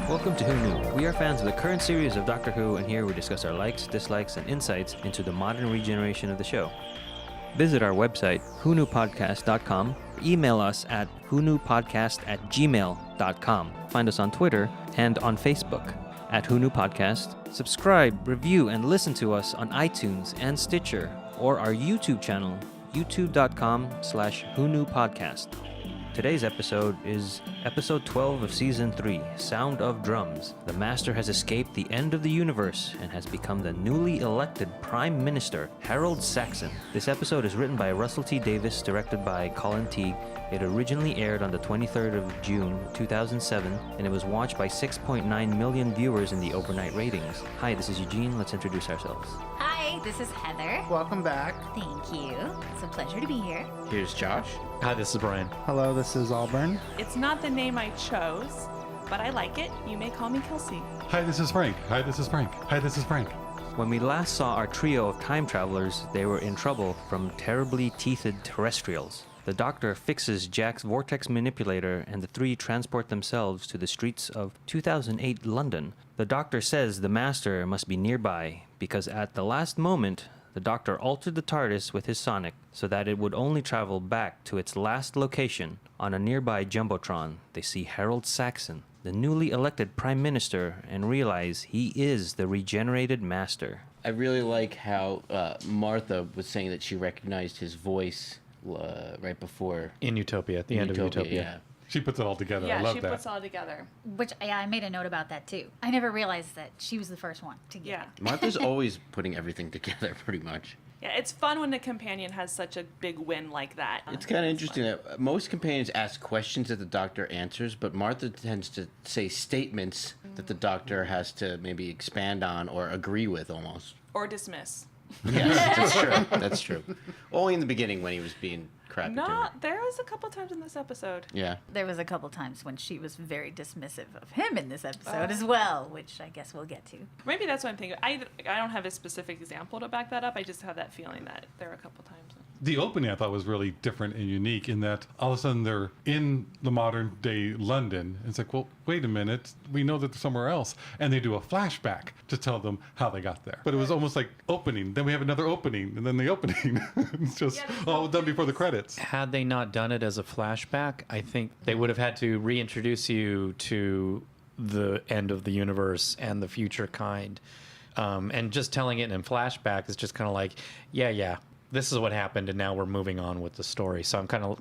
Welcome to Who Knew. We are fans of the current series of Doctor Who, and here we discuss our likes, dislikes, and insights into the modern regeneration of the show. Visit our website, whoknewpodcast.com, email us at whoknewpodcast@gmail.com. Find us on Twitter and on Facebook at Who Knew Podcast. Subscribe, review, and listen to us on iTunes and Stitcher, or our YouTube channel, youtube.com/whoknewpodcast. Today's episode is episode 12 of season 3, Sound of Drums. The Master has escaped the end of the universe and has become the newly elected Prime Minister, Harold Saxon. This episode is written by Russell T. Davis, directed by Colin Teague. It originally aired on the 23rd of June, 2007, and it was watched by 6.9 million viewers in the overnight ratings. Hi, this is Eugene. Let's introduce ourselves. Hi, this is Heather. Welcome back. Thank you. It's a pleasure to be here. Here's Josh. Hi, this is Brian. Hello, this is Auburn. It's not the name I chose, but I like it. You may call me Kelsey. Hi, this is Frank. Hi, this is Frank. Hi, this is Frank. When we last saw our trio of time travelers, they were in trouble from terribly teethed terrestrials. The Doctor fixes Jack's vortex manipulator, and the three transport themselves to the streets of 2008 London. The Doctor says the Master must be nearby, because at the last moment, the Doctor altered the Tardis with his sonic so that it would only travel back to its last location. On a nearby Jumbotron, they see Harold Saxon, the newly elected Prime Minister, and realize he is the regenerated Master. I really like how Martha was saying that she recognized his voice right before. In Utopia, at the end of Utopia. Yeah. She puts it all together. I Yeah, love she that. puts it all together. Which I made a note about that too. I never realized that she was the first one to get Yeah. it. Martha's always putting everything together, pretty much. Yeah, it's fun when a companion has such a big win like that. It's kind of interesting fun. that most companions ask questions that the Doctor answers, but Martha tends to say statements that the Doctor has to maybe expand on or agree with almost. Or dismiss. Yes, that's true. That's true. Only in the beginning when he was being crappy to her. Not, there was a couple times in this episode. Yeah. There was a couple times when she was very dismissive of him in this episode as well, which I guess we'll get to. Maybe that's what I'm thinking. I don't have a specific example to back that up. I just have that feeling that there were a couple times. The opening I thought was really different and unique in that all of a sudden they're in the modern day London. It's like, well, wait a minute. We know that they're somewhere else. And they do a flashback to tell them how they got there. But it was almost like opening. Then we have another opening. And then the opening. It's just all done before the credits. Had they not done it as a flashback, I think they would have had to reintroduce you to the end of the universe and the future kind. And just telling it in flashback is just kind of like, yeah. This is what happened, and now we're moving on with the story. So I kind of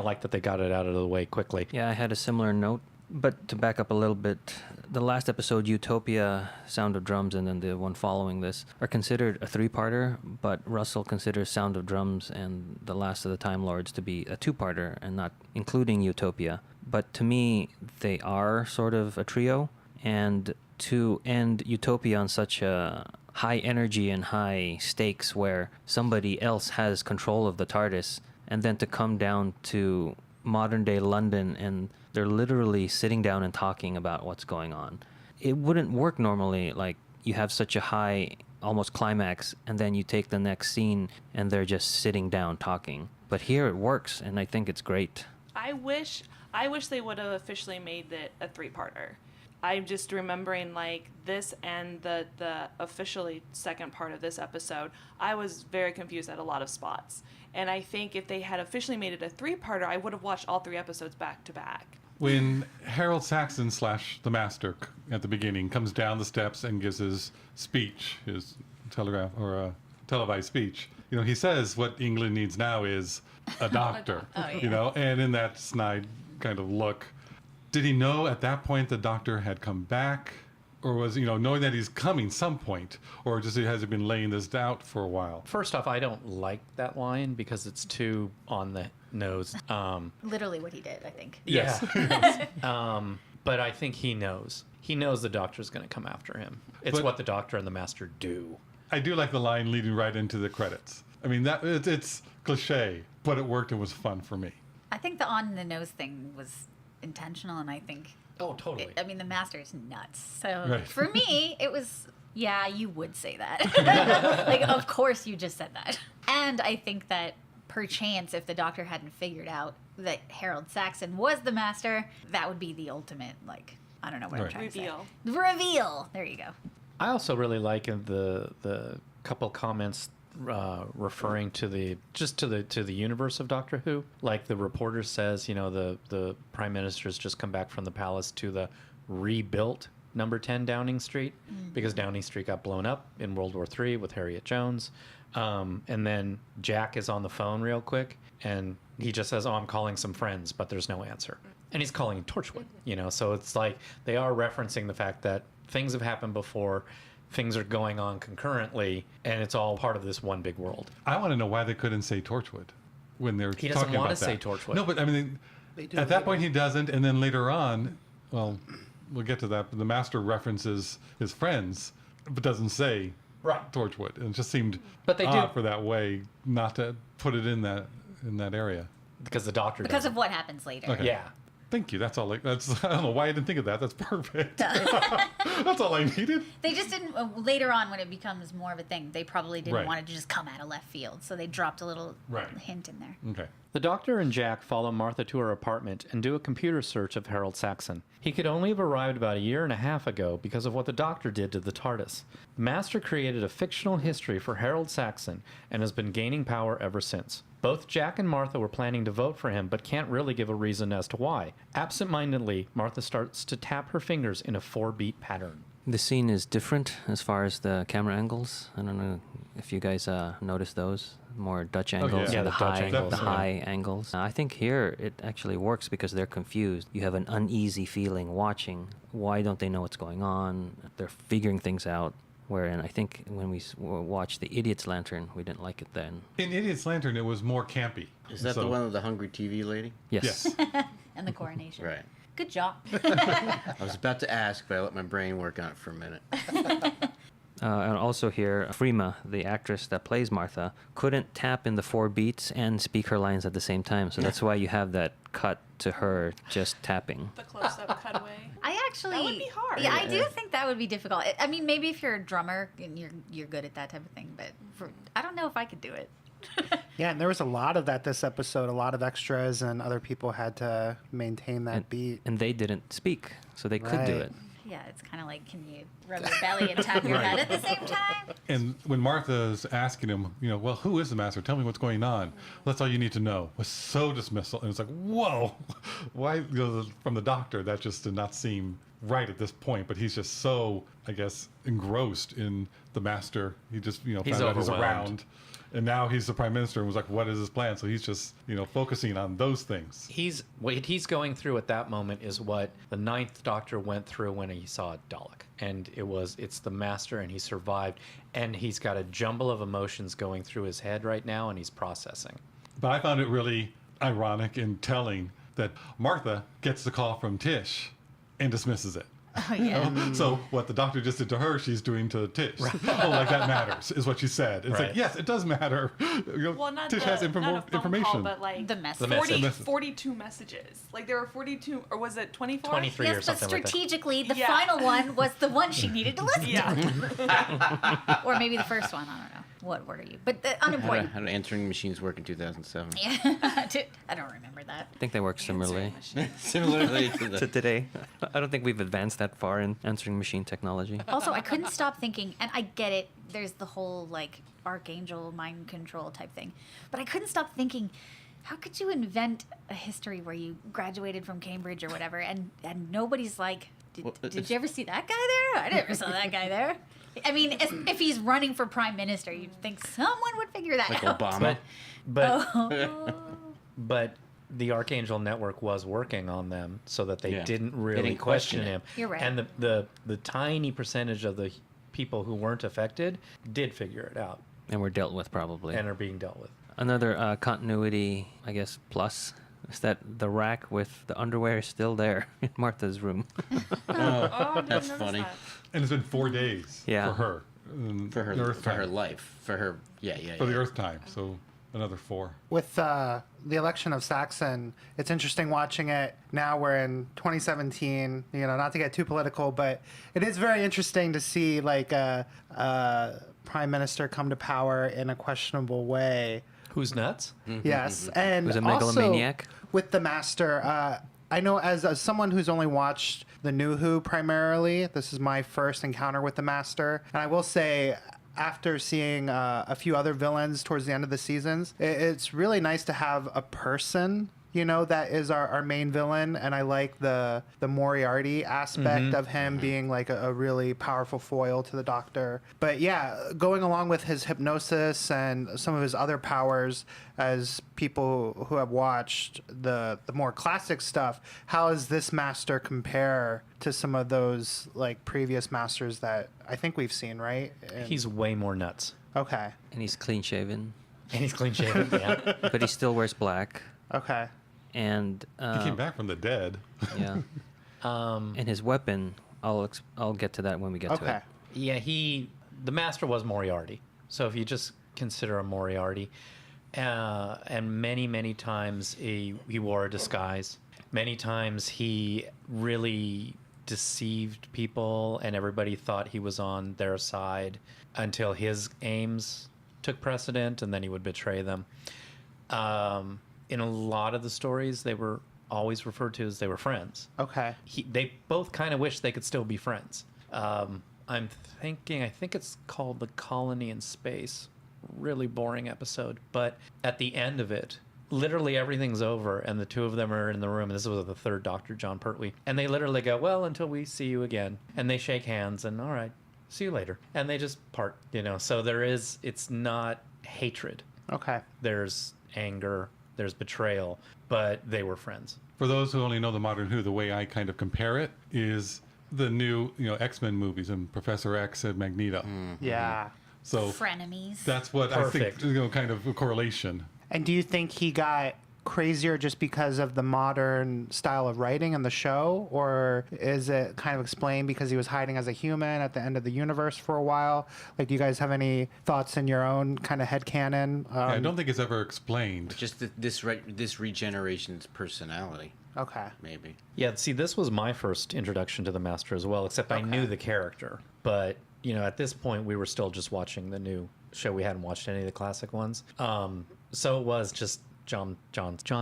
like that they got it out of the way quickly. Yeah, I had a similar note, but to back up a little bit, the last episode, Utopia, Sound of Drums, and then the one following this, are considered a three-parter, but Russell considers Sound of Drums and The Last of the Time Lords to be a two-parter, and not including Utopia. But to me, they are sort of a trio, and to end Utopia on such a high energy and high stakes where somebody else has control of the TARDIS, and then to come down to modern day London and they're literally sitting down and talking about what's going on. It wouldn't work normally, like you have such a high almost climax and then you take the next scene and they're just sitting down talking. But here it works, and I think it's great. I wish they would have officially made it a three-parter. I'm just remembering like this and the officially second part of this episode, I was very confused at a lot of spots. And I think if they had officially made it a three-parter, I would have watched all three episodes back to back. When Harold Saxon / the Master at the beginning comes down the steps and gives his speech, his televised speech, he says what England needs now is a doctor, and in that snide kind of look. Did he know at that point the Doctor had come back? Or was, knowing that he's coming some point? Or just has he been laying this out for a while? First off, I don't like that line because it's too on the nose. Literally what he did, I think. Yes. But I think he knows. He knows the Doctor's going to come after him. It's what the Doctor and the Master do. I do like the line leading right into the credits. I mean, it's cliche, but it worked and was fun for me. I think the on-the-nose thing was intentional, and I think... Oh, totally. The Master is nuts. So Right. for me, it was... Yeah, you would say that. Like, of course you just said that. And I think that perchance if the Doctor hadn't figured out that Harold Saxon was the Master, that would be the ultimate, like, I don't know what I'm Right. trying Reveal. to say. Reveal. There you go. I also really like the couple comments referring to the universe of Doctor Who. Like the reporter says, the Prime Minister's just come back from the palace to the rebuilt number 10 Downing Street because Downing Street got blown up in World War III with Harriet Jones. And then Jack is on the phone real quick and he just says, "Oh, I'm calling some friends," but there's no answer. And he's calling Torchwood, so it's like they are referencing the fact that things have happened before, things are going on concurrently, and it's all part of this one big world. I want to know why they couldn't say Torchwood when they're He doesn't talking want about to say that. Torchwood. No, but I mean, do at that later point he doesn't, and then later on, well, we'll get to that. But the Master references his friends, but doesn't say Right. Torchwood. And it just seemed But they odd do- for that way not to put it in that area. Because the Doctor Because doesn't. of what happens later. Okay. Yeah. Thank you. That's all. I don't know why I didn't think of that. That's perfect. That's all I needed. They just didn't, later on when it becomes more of a thing, they probably didn't Right. want it to just come out of left field. So they dropped a little Right. hint in there. Okay. The Doctor and Jack follow Martha to her apartment and do a computer search of Harold Saxon. He could only have arrived about a year and a half ago because of what the Doctor did to the TARDIS. The Master created a fictional history for Harold Saxon and has been gaining power ever since. Both Jack and Martha were planning to vote for him, but can't really give a reason as to why. Absent-mindedly, Martha starts to tap her fingers in a 4-beat pattern. The scene is different as far as the camera angles. I don't know if you guys noticed those. More Dutch angles yeah. and Yeah, the the Dutch high, angles, the yeah. high angles. I think here it actually works because they're confused. You have an uneasy feeling watching. Why don't they know what's going on? They're figuring things out. Wherein I think when we watched The Idiot's Lantern, we didn't like it then. In Idiot's Lantern, it was more campy. Is that the one with the hungry TV lady? Yes. Yes. And the coronation. Right. Good job. I was about to ask, but I let my brain work on it for a minute. And also here, Freema, the actress that plays Martha, couldn't tap in the 4 beats and speak her lines at the same time. So that's why you have that cut to her just tapping. The close-up cutaway. I actually That would be hard. Yeah, I do think that would be difficult. I mean, maybe if you're a drummer and you're good at that type of thing, but I don't know if I could do it. Yeah, and there was a lot of that this episode, a lot of extras, and other people had to maintain that And, beat. and they didn't speak, so they could do Right. it. Yeah, it's kind of like, can you rub your belly and tap your head at the same time? And when Martha's asking him, well, who is the Master? Tell me what's going on. That's all you need to know. Was so dismissal. And it's like, whoa. Why, from the Doctor, that just did not seem right at this point. But he's just so, I guess, engrossed in the Master. He just, found out he's overwhelmed. around. And now he's the Prime Minister and was like, what is his plan? So he's just, focusing on those things. What he's going through at that moment is what the 9th Doctor went through when he saw Dalek. And it's the Master, and he survived. And he's got a jumble of emotions going through his head right now, and he's processing. But I found it really ironic and telling that Martha gets the call from Tish and dismisses it. Oh, yeah. So what the Doctor just did to her, she's doing to Tish. Oh, like that matters, is what she said. It's Right. like, yes, it does matter. Well, not Tish the, has not a phone information. call, but like The message. The 40, message. 42 messages. Like there were 42, or was it 24? 23 or Yes, but something like that. strategically, the Yeah. final one was the one she needed to listen Yeah. to. Or maybe the first one. I don't know. What word are you? But unimportant. How do answering machines work in 2007? Yeah. I don't remember that. I think they work similarly Similarly to to the... today. I don't think we've advanced that far in answering machine technology. Also, I couldn't stop thinking, and I get it, there's the whole, like, archangel mind control type thing. But I couldn't stop thinking, how could you invent a history where you graduated from Cambridge or whatever, and nobody's like, did you ever see that guy there? I never saw that guy there. I mean, if he's running for prime minister, you'd think someone would figure that Like out. Obama. But Oh. but the Archangel Network was working on them so that they Yeah. didn't They really didn't question question it. him. You're right. And the tiny percentage of the people who weren't affected did figure it out And we're dealt with probably. and are being dealt with. Another continuity, I guess, plus is that the rack with the underwear is still there in Martha's room. Oh, I didn't That's notice funny. that. And it's been 4 days Yeah. for her. For her, Earth for her time. life. For her, yeah. For the Earth time. So another 4. With the election of Saxon, it's interesting watching it now. We're in 2017. Not to get too political, but it is very interesting to see like a prime minister come to power in a questionable way. Who's nuts? Yes, and Who's a also megalomaniac? with the Master. I know as someone who's only watched the New Who primarily, this is my first encounter with the Master. And I will say, after seeing a few other villains towards the end of the seasons, it's really nice to have a person, you know, that is our main villain. And I like the Moriarty aspect of him being like a really powerful foil to the Doctor. But yeah, going along with his hypnosis and some of his other powers, as people who have watched the more classic stuff, how does this Master compare to some of those like previous Masters that I think we've seen, right? He's way more nuts. Okay. And he's clean shaven, And he's clean shaven, yeah. but he still wears black. Okay. And He came back from the dead. yeah, and his weapon, I'll get to that when we get to Okay. it. Yeah, the Master was Moriarty. So if you just consider a Moriarty, and many times he wore a disguise. Many times he really deceived people, and everybody thought he was on their side until his aims took precedent, and then he would betray them. In a lot of the stories, they were always referred to as they were friends. Okay. They both kind of wish they could still be friends. I think it's called The Colony in Space. Really boring episode. But at the end of it, literally everything's over, and the two of them are in the room. And this was the third Doctor, John Pertwee. And they literally go, well, until we see you again. And they shake hands, and all right, see you later. And they just part, you know. So it's not hatred. Okay. There's anger, there's betrayal, but they were friends. For those who only know the modern Who, the way I kind of compare it is the new, X-Men movies and Professor X and Magneto. Yeah. So Frenemies. that's what Perfect. I think, kind of a correlation. And do you think he got crazier just because of the modern style of writing in the show, or is it kind of explained because he was hiding as a human at the end of the universe for a while? Like, do you guys have any thoughts in your own kind of headcanon? I don't think it's ever explained. Just this regeneration's personality, Okay. maybe. Yeah, see, this was my first introduction to the Master as well, except I knew the character. But, at this point, we were still just watching the new show. We hadn't watched any of the classic ones. So it was just John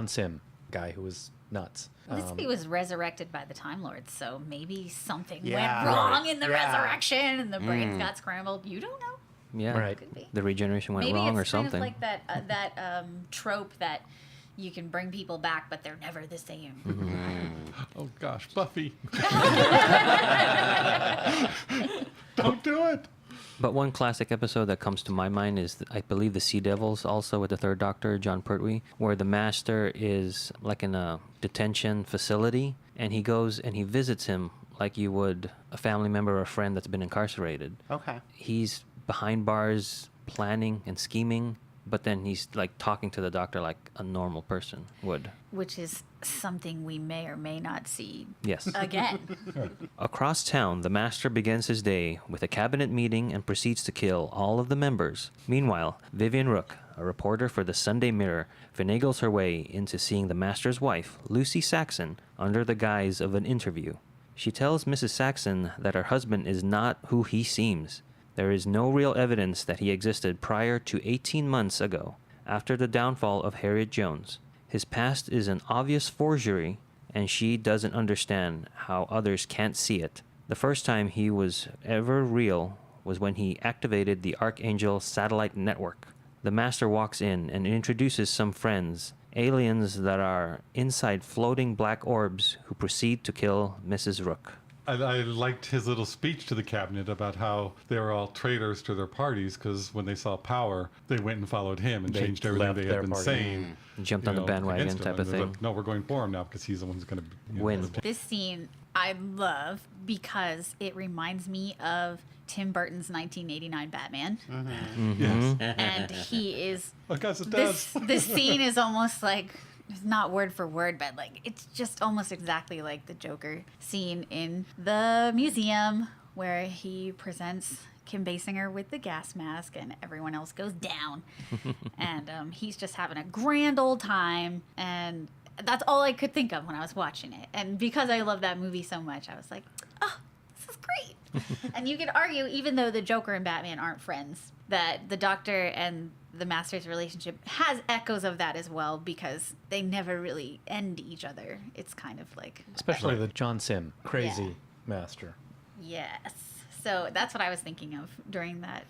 Sim, guy who was nuts. This he was resurrected by the Time Lords, so maybe something Yeah. went wrong in the Yeah. resurrection and the brains got scrambled. You don't know. Yeah, Right. Could be. the regeneration went Maybe wrong or it's kind something. of like that trope that you can bring people back, but they're never the same. Oh gosh, Buffy. Don't do it. But one classic episode that comes to my mind is, I believe, the Sea Devils, also with the third Doctor, John Pertwee, where the Master is like in a detention facility, and he goes and he visits him like you would a family member or a friend that's been incarcerated. Okay. He's behind bars planning and scheming, but then he's like talking to the Doctor like a normal person would. Which is something we may or may not see Yes. again. Across town, the Master begins his day with a cabinet meeting and proceeds to kill all of the members. Meanwhile, Vivian Rook, a reporter for the Sunday Mirror, finagles her way into seeing the Master's wife, Lucy Saxon, under the guise of an interview. She tells Mrs. Saxon that her husband is not who he seems. There is no real evidence that he existed prior to 18 months ago, after the downfall of Harriet Jones. His past is an obvious forgery, and she doesn't understand how others can't see it. The first time he was ever real was when he activated the Archangel satellite network. The Master walks in and introduces some friends, aliens that are inside floating black orbs who proceed to kill Mrs. Rook. I liked his little speech to the cabinet about how they were all traitors to their parties because when they saw power, they went and followed him and They changed everything left they their had been party. saying. Jumped on the bandwagon against him. type of And they're thing. like, no, we're going for him now because he's the one who's going to Win. This scene I love because it reminds me of Tim Burton's 1989 Batman. Yes. And he is I guess it this does. this scene is almost like, it's not word for word, but like it's just almost exactly like the Joker scene in the museum where he presents Kim Basinger with the gas mask and everyone else goes down. And he's just having a grand old time, and that's all I could think of when I was watching it. And because I love that movie so much, I was like, oh, this is great. And you could argue, even though the Joker and Batman aren't friends, that the Doctor and the Master's relationship has echoes of that as well, because they never really end each other. It's kind of like... Especially the John Sim, crazy Yeah. master. Yes. So that's what I was thinking of during that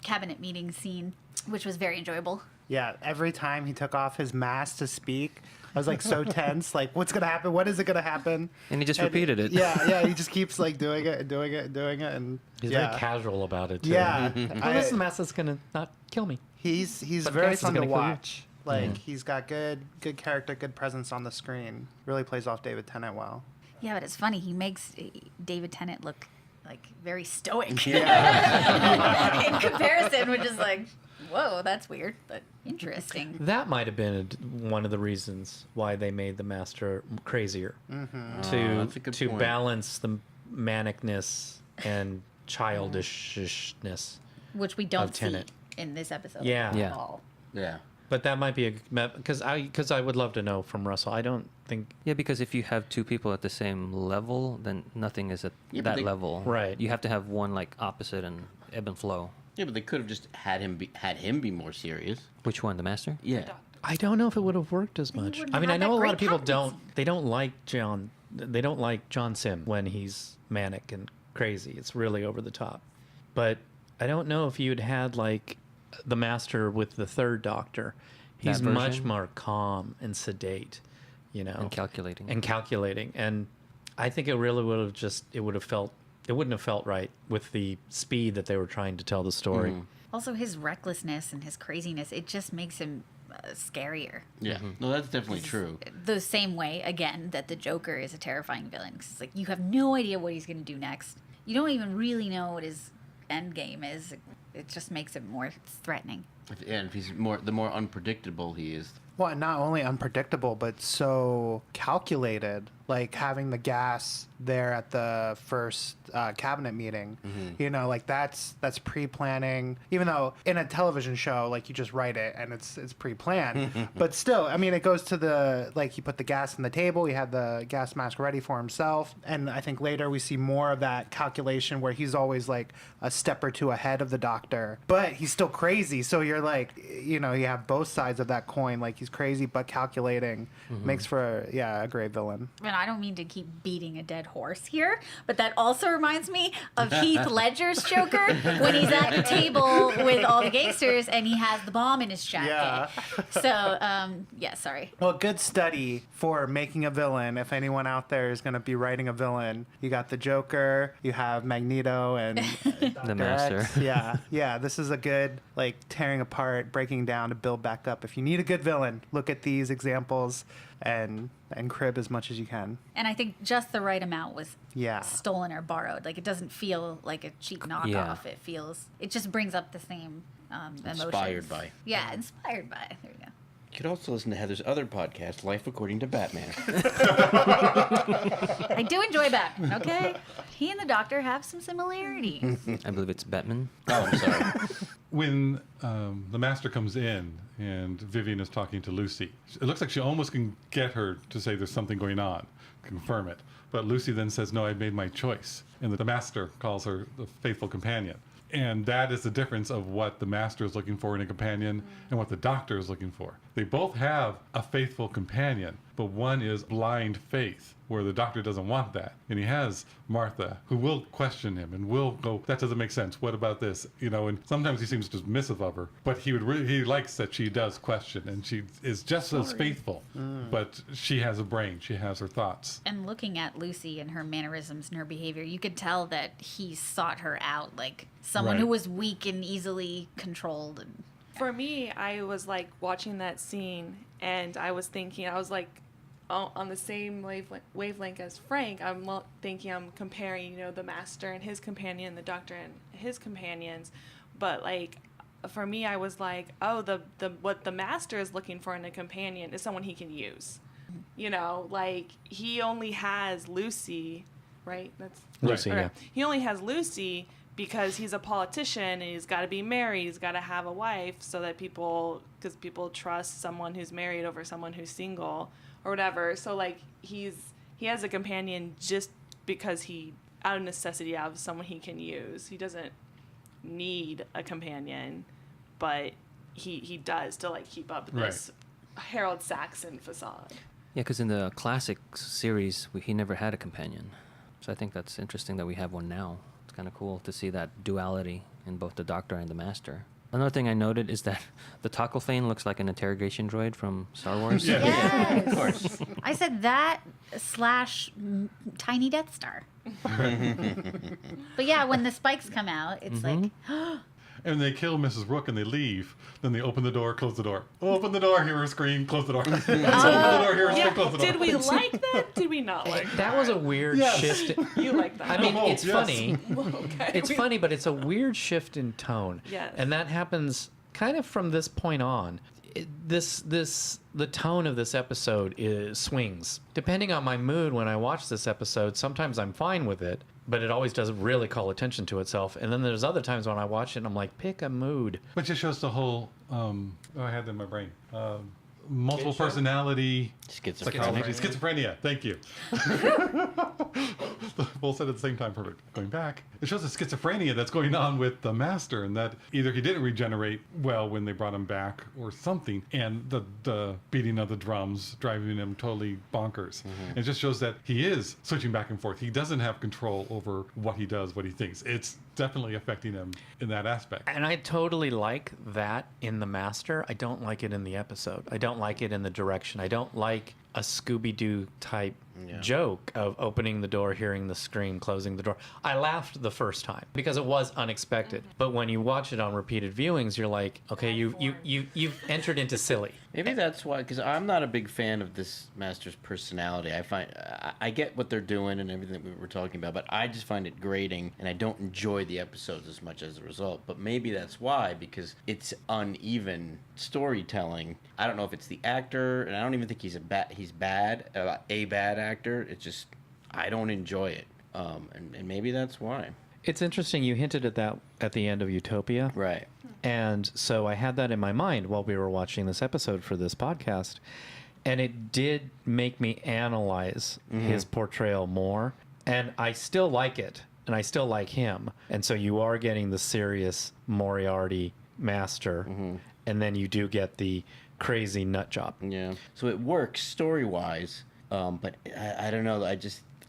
cabinet meeting scene, which was very enjoyable. Yeah, every time he took off his mask to speak, I was like so tense. Like, what's gonna happen? When is it gonna happen? And he just repeated it. Yeah, he just keeps like doing it and doing it and doing it, and He's yeah. very casual about it, too. Yeah, Well, this is the mask that's going to not kill me. he's But very Cass is fun to gonna kill you. watch. Like he's got good character, good presence on the screen. Really plays off David Tennant well. Yeah, but it's funny. He makes David Tennant look like very stoic in comparison, which is like, whoa, that's weird, but interesting. That might have been one of the reasons why they made the master crazier. that's a good To point. balance the manicness and childishness. Which we don't Of see Tennant. in this episode Yeah. at Yeah. all. Yeah. But that might be because I would love to know from Russell. I don't think Yeah, because if you have two people at the same level, then nothing is at Yeah, but that they- level. Right. You have to have one like opposite and ebb and flow. Yeah, but they could have just had him be more serious. Which one, the master? Yeah. I don't know if it would have worked as Then you much. wouldn't I mean, have I know that a lot great of people captaincy. they don't like John. They don't like John Sim when he's manic and crazy. It's really over the top. But I don't know if you'd had like the master with the third Doctor. He's That much version? more calm and sedate, you know, And calculating. and calculating. And I think it really would have it wouldn't have felt right with the speed that they were trying to tell the story. Also, his recklessness and his craziness, it just makes him scarier. Yeah. No, that's definitely true. The same way, again, that the Joker is a terrifying villain. 'Cause it's like, you have no idea what he's going to do next. You don't even really know what his end game is. It just makes it more threatening. And if he's the more unpredictable he is. Well, and not only unpredictable, but so calculated. Like having the gas there at the first cabinet meeting, you know, like that's pre-planning. Even though in a television show, like you just write it and it's pre-planned, but still, I mean, it goes to the like he put the gas on the table. He had the gas mask ready for himself, and I think later we see more of that calculation where he's always like a step or two ahead of the Doctor, but he's still crazy. So you're like, you know, you have both sides of that coin. Like he's crazy but calculating. Makes for a great villain. And I don't mean to keep beating a dead horse here, but that also reminds me of Heath Ledger's Joker when he's at the table with all the gangsters and he has the bomb in his jacket. Yeah. So, sorry. Well, good study for making a villain. If anyone out there is going to be writing a villain, you got the Joker, you have Magneto, and The master. X. Yeah. This is a good like tearing apart, breaking down to build back up. If you need a good villain, look at these examples and crib as much as you can. And I think just the right amount was Yeah. stolen or borrowed. Like, it doesn't feel like a cheap knockoff. It just brings up the same emotions. Inspired by. Yeah, inspired by. There you go. You could also listen to Heather's other podcast, Life According to Batman. I do enjoy Batman, okay? He and the Doctor have some similarities. I believe it's Batman. Oh, I'm sorry. When the master comes in and Vivian is talking to Lucy, it looks like she almost can get her to say there's something going on, confirm it. But Lucy then says, no, I made my choice. And the master calls her the faithful companion. And that is the difference of what the master is looking for in a companion and what the Doctor is looking for. They both have a faithful companion, but one is blind faith, where the Doctor doesn't want that. And he has Martha, who will question him and will go, that doesn't make sense. What about this? You know, and sometimes he seems dismissive of her, but he likes that she does question, and she is just as faithful. But she has a brain. She has her thoughts. And looking at Lucy and her mannerisms and her behavior, you could tell that he sought her out like someone Right. who was weak and easily controlled. And For me, I was like watching that scene and I was thinking, I was like on the same wavelength as Frank. I'm thinking, I'm comparing, you know, the master and his companion, the Doctor and his companions. But like, for me, I was like, oh, what the master is looking for in a companion is someone he can use. You know, like he only has Lucy, right? That's Lucy, okay. yeah. He only has Lucy because he's a politician and he's got to be married, he's got to have a wife, so that because people trust someone who's married over someone who's single or whatever. So like he has a companion just because he, out of necessity, out of someone he can use. He doesn't need a companion, but he does to like keep up this Harold Saxon facade. Yeah, because in the classic series, he never had a companion. So I think that's interesting that we have one now. It's kind of cool to see that duality in both the Doctor and the Master. Another thing I noted is that the Toclafane looks like an interrogation droid from Star Wars. Yeah. Yes. Of course. I said that / tiny Death Star. But yeah, when the spikes come out, it's like, And they kill Mrs. Rook and they leave. Then they open the door, close the door. Open the door, hear her scream, close the door. Let's open the door, hear her scream, close the door. Did we like that? Did we not like that? That was a weird Yes. shift. You like that? I mean, Oh, it's yes. funny. okay. It's funny, but it's a weird shift in tone. Yes. And that happens kind of from this point on. The tone of this episode swings depending on my mood. When I watch this episode, sometimes I'm fine with it, but it always doesn't really call attention to itself. And then there's other times when I watch it and I'm like, pick a mood. But just shows the whole, I had that in my brain. Multiple personality. Schizophrenia. Schizophrenia. Thank you. Both said at the same time. Perfect. Going back, it shows the schizophrenia that's going on with the Master, and that either he didn't regenerate well when they brought him back, or something, and the beating of the drums driving him totally bonkers. It just shows that he is switching back and forth. He doesn't have control over what he does, what he thinks. It's definitely affecting him in that aspect. And I totally like that in the Master. I don't like it in the episode. I don't like it in the direction. I don't like a Scooby-Doo type joke of opening the door, hearing the scream, closing the door. I laughed the first time because it was unexpected. But when you watch it on repeated viewings, you're like, okay, you've entered into silly. Maybe that's why, because I'm not a big fan of this Master's personality. I get what they're doing and everything that we were talking about, but I just find it grating, and I don't enjoy the episodes as much as a result. But maybe that's why, because it's uneven storytelling. I don't know if it's the actor, and I don't even think he's bad, a bad actor. It's just I don't enjoy it, and maybe that's why. It's interesting. You hinted at that at the end of Utopia. Right. And so I had that in my mind while we were watching this episode for this podcast. And it did make me analyze his portrayal more. And I still like it. And I still like him. And so you are getting the serious Moriarty Master. And then you do get the crazy nut job. Yeah. So it works story-wise, but I don't know.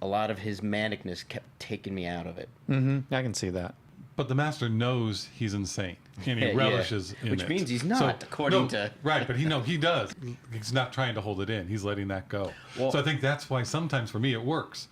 A lot of his manicness kept taking me out of it. I can see that. But the Master knows he's insane, and he Yeah, relishes in which it. means he's not, according to... Right, but he does. He's not trying to hold it in. He's letting that go. Well- So I think that's why sometimes for me it works.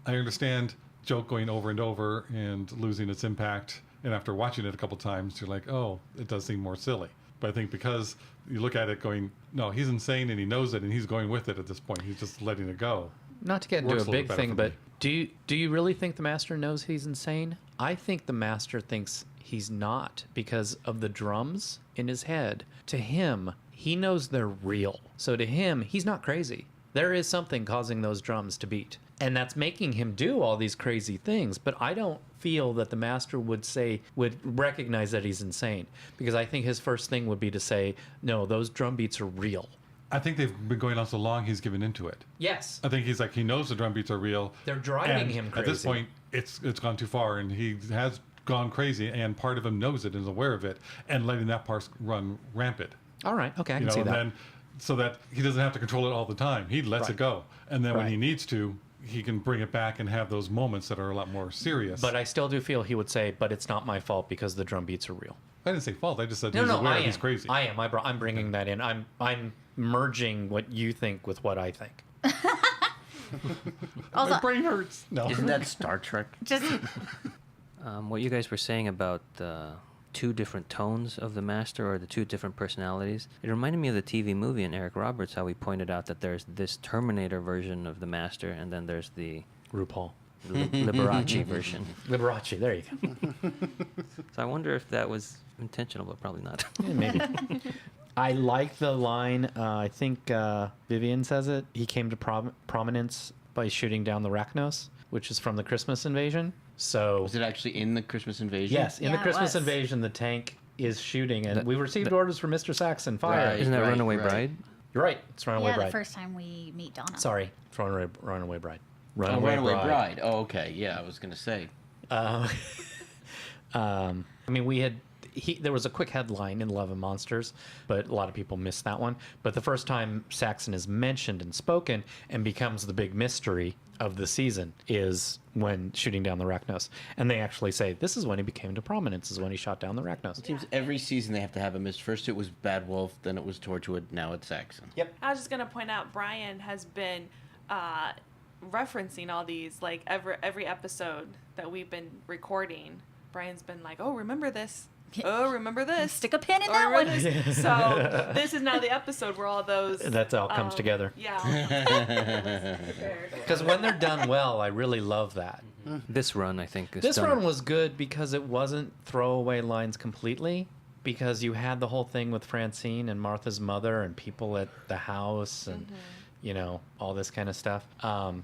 I understand joke going over and over and losing its impact, and after watching it a couple times, you're like, oh, it does seem more silly. But I think because you look at it going, no, he's insane, and he knows it, and he's going with it at this point. He's just letting it go. Not to get into Works a a little big better thing, for but me. do you really think the Master knows he's insane? I think the Master thinks he's not because of the drums in his head. To him, he knows they're real. So to him, he's not crazy. There is something causing those drums to beat. And that's making him do all these crazy things. But I don't feel that the Master would recognize that he's insane. Because I think his first thing would be to say, no, those drum beats are real. I think they've been going on so long, he's given into it. Yes. I think he knows the drum beats are real. They're driving and him At this crazy. point, it's gone too far, and he has gone crazy, and part of him knows it and is aware of it, and letting that part run rampant. All right. Okay, I can see and that. then so that he doesn't have to control it all the time. He lets Right. it go, and then when Right. he needs to, he can bring it back and have those moments that are a lot more serious. But I still do feel he would say, but it's not my fault because the drum beats are real. I didn't say fault. I just said No, he's no, aware I am. he's crazy. I am. I'm bringing that in. I'm merging what you think with what I think. Also, My brain hurts. No. Isn't that Star Trek? just What you guys were saying about the two different tones of the Master, or the two different personalities, it reminded me of the TV movie in Eric Roberts, how he pointed out that there's this Terminator version of the Master, and then there's the RuPaul. Liberace version. Liberace. There you go. So I wonder if that was intentional, but probably not. Yeah, maybe. I like the line. I think Vivian says it. He came to prominence by shooting down the Rachnos, which is from the Christmas Invasion. So Was it actually in the Christmas Invasion? yes, in Yeah, the it Christmas was. Invasion, the tank is shooting, and The- we received orders from Mr. Saxon. Fire. Right. Isn't that Runaway right. Bride? You're right. It's Runaway yeah, Bride. the first time we meet Donna. Sorry, it's Runaway Bride. Oh, Runaway Bride. Oh, okay. Yeah, I was going to say. I mean, we had there was a quick headline in Love and Monsters, but a lot of people missed that one. But the first time Saxon is mentioned and spoken and becomes the big mystery of the season is when shooting down the Rachnos. And they actually say this is when he became to prominence, is when he shot down the Rachnos. It seems every season they have to have a mystery. First it was Bad Wolf, then it was Torchwood, now it's Saxon. Yep. I was just gonna point out Brian has been referencing all these like every episode that we've been recording. Brian's been like, "Oh, remember this? Oh, remember this? Stick a pin in Oh, that one." remember this?" So this is now the episode where all those That all comes together. Yeah. Because when they're done well, I really love that. This run, I think, is This done. run was good because it wasn't throwaway lines completely. Because you had the whole thing with Francine and Martha's mother and people at the house and you know, all this kind of stuff.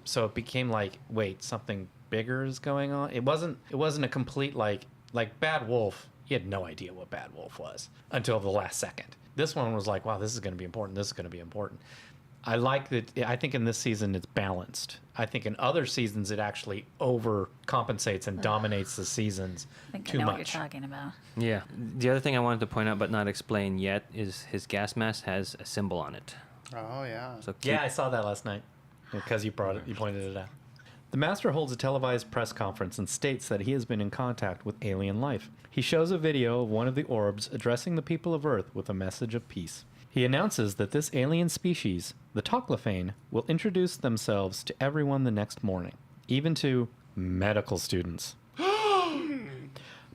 So it became like, wait, something bigger is going on. It wasn't a complete like Bad Wolf. You had no idea what Bad Wolf was until the last second. This one was like, wow, this is going to be important. This is going to be important. I like that. I think in this season it's balanced. I think in other seasons it actually overcompensates and dominates the seasons I think too I know much. what you're talking about. Yeah. The other thing I wanted to point out but not explain yet is his gas mask has a symbol on it. Oh yeah. So keep, Yeah, I saw that last night because you pointed it out. The Master holds a televised press conference and states that he has been in contact with alien life. He shows a video of one of the orbs addressing the people of Earth with a message of peace. He announces that this alien species, the Toclafane, will introduce themselves to everyone the next morning, even to medical students.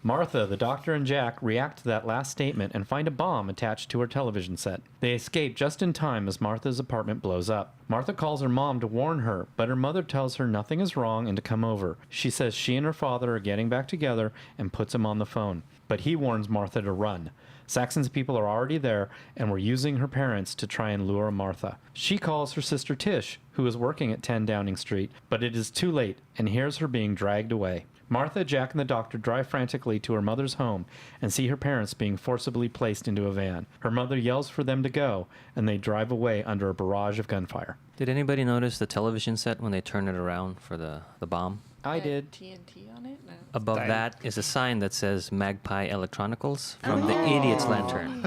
Martha, the doctor, and Jack react to that last statement and find a bomb attached to her television set. They escape just in time as Martha's apartment blows up. Martha calls her mom to warn her, but her mother tells her nothing is wrong and to come over. She says she and her father are getting back together and puts him on the phone, but he warns Martha to run. Saxon's people are already there and were using her parents to try and lure Martha. She calls her sister Tish, who is working at 10 Downing Street, but it is too late and hears her being dragged away. Martha, Jack, and the doctor drive frantically to her mother's home and see her parents being forcibly placed into a van. Her mother yells for them to go, and they drive away under a barrage of gunfire. Did anybody notice the television set when they turn it around for the bomb? I did. TNT on it. No. Above Dang. that is a sign that says Magpie Electronicals from the Idiot's Lantern.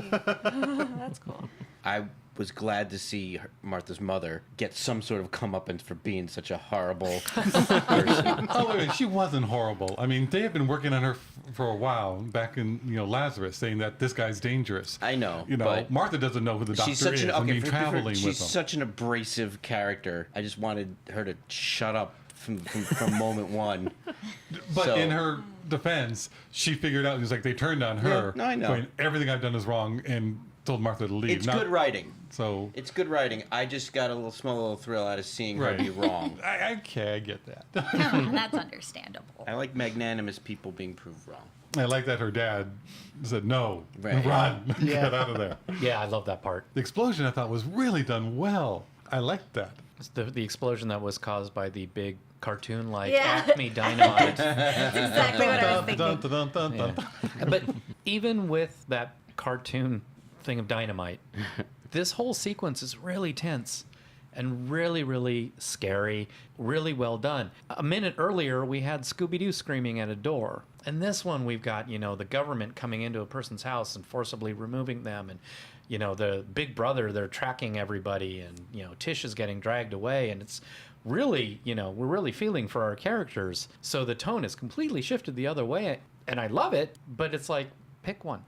That's cool. I was glad to see Martha's mother get some sort of comeuppance for being such a horrible person. Oh, wait, she wasn't horrible. I mean, they have been working on her for a while, back in, Lazarus, saying that this guy's dangerous. I know, But Martha doesn't know who the doctor she's such is. an traveling with she's him. such an abrasive character. I just wanted her to shut up from moment one. But So- in her defense, she figured out, it was like they turned on her. no, I know. Going, everything I've done is wrong, and told Martha to leave. It's good writing. So, It's good writing. I just got a small little thrill out of seeing her Right. be wrong. I get that. That's understandable. I like magnanimous people being proved wrong. I like that her dad said, no, Right. run, Yeah. get out of there. Yeah, I love that part. The explosion, I thought, was really done well. I liked that. It's the explosion that was caused by the big cartoon-like Yeah. Acme Dynamite. That's exactly what I was thinking. Dun, dun, dun, dun, dun. But even with that cartoon thing of dynamite, this whole sequence is really tense and really, really scary, really well done. A minute earlier, we had Scooby-Doo screaming at a door. And this one, we've got, the government coming into a person's house and forcibly removing them. And, the big brother, they're tracking everybody. And, Tish is getting dragged away. And it's really, we're really feeling for our characters. So the tone has completely shifted the other way. And I love it, but it's like, pick one.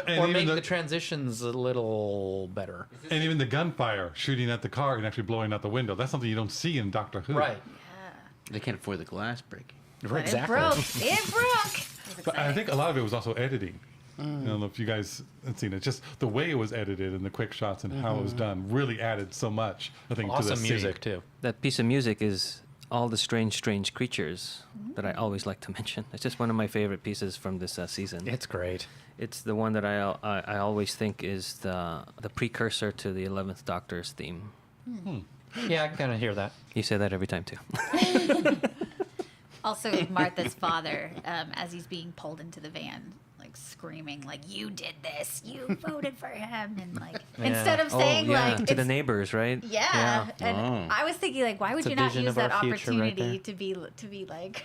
And Or even make the- the transitions a little better. And even the gunfire, shooting at the car and actually blowing out the window. That's something you don't see in Doctor Who. Right. They can't afford the glass breaking. But Exactly. It broke. It broke. It was But I exciting. think a lot of it was also editing. I don't know if you guys have seen it. Just the way it was edited and the quick shots and how it was done really added so much, I think, to Awesome the scene. music, too. That piece of music is All the Strange Creatures that I always like to mention. It's just one of my favorite pieces from this season. It's great. It's the one that I always think is the precursor to the 11th Doctor's theme. Yeah, I can kind of hear that. You say that every time, too. Also, Martha's father, as he's being pulled into the van, like screaming, like, "You did this! You voted for him!" And like, Yeah. instead of saying like, to the it's- neighbors, right? yeah. And Oh. I was thinking, like, why would It's a you not vision use of our that future right opportunity there. to be like,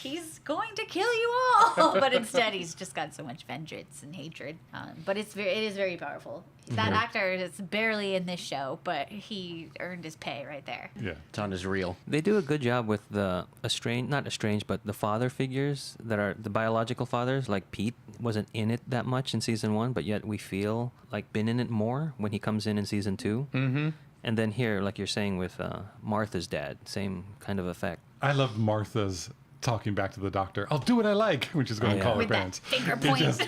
he's going to kill you all. But instead, he's just got so much vengeance and hatred. But it is very powerful. That actor is barely in this show, but he earned his pay right there. Yeah. Ton is real. They do a good job with the not estranged, but the father figures that are the biological fathers. Like Pete wasn't in it that much in season 1, but yet we feel like been in it more when he comes in season 2. Mm-hmm. And then here, like you're saying with Martha's dad, same kind of effect. I loved Martha's talking back to the doctor. I'll do what I like when she's going to yeah. call her With that parents. finger It point. just-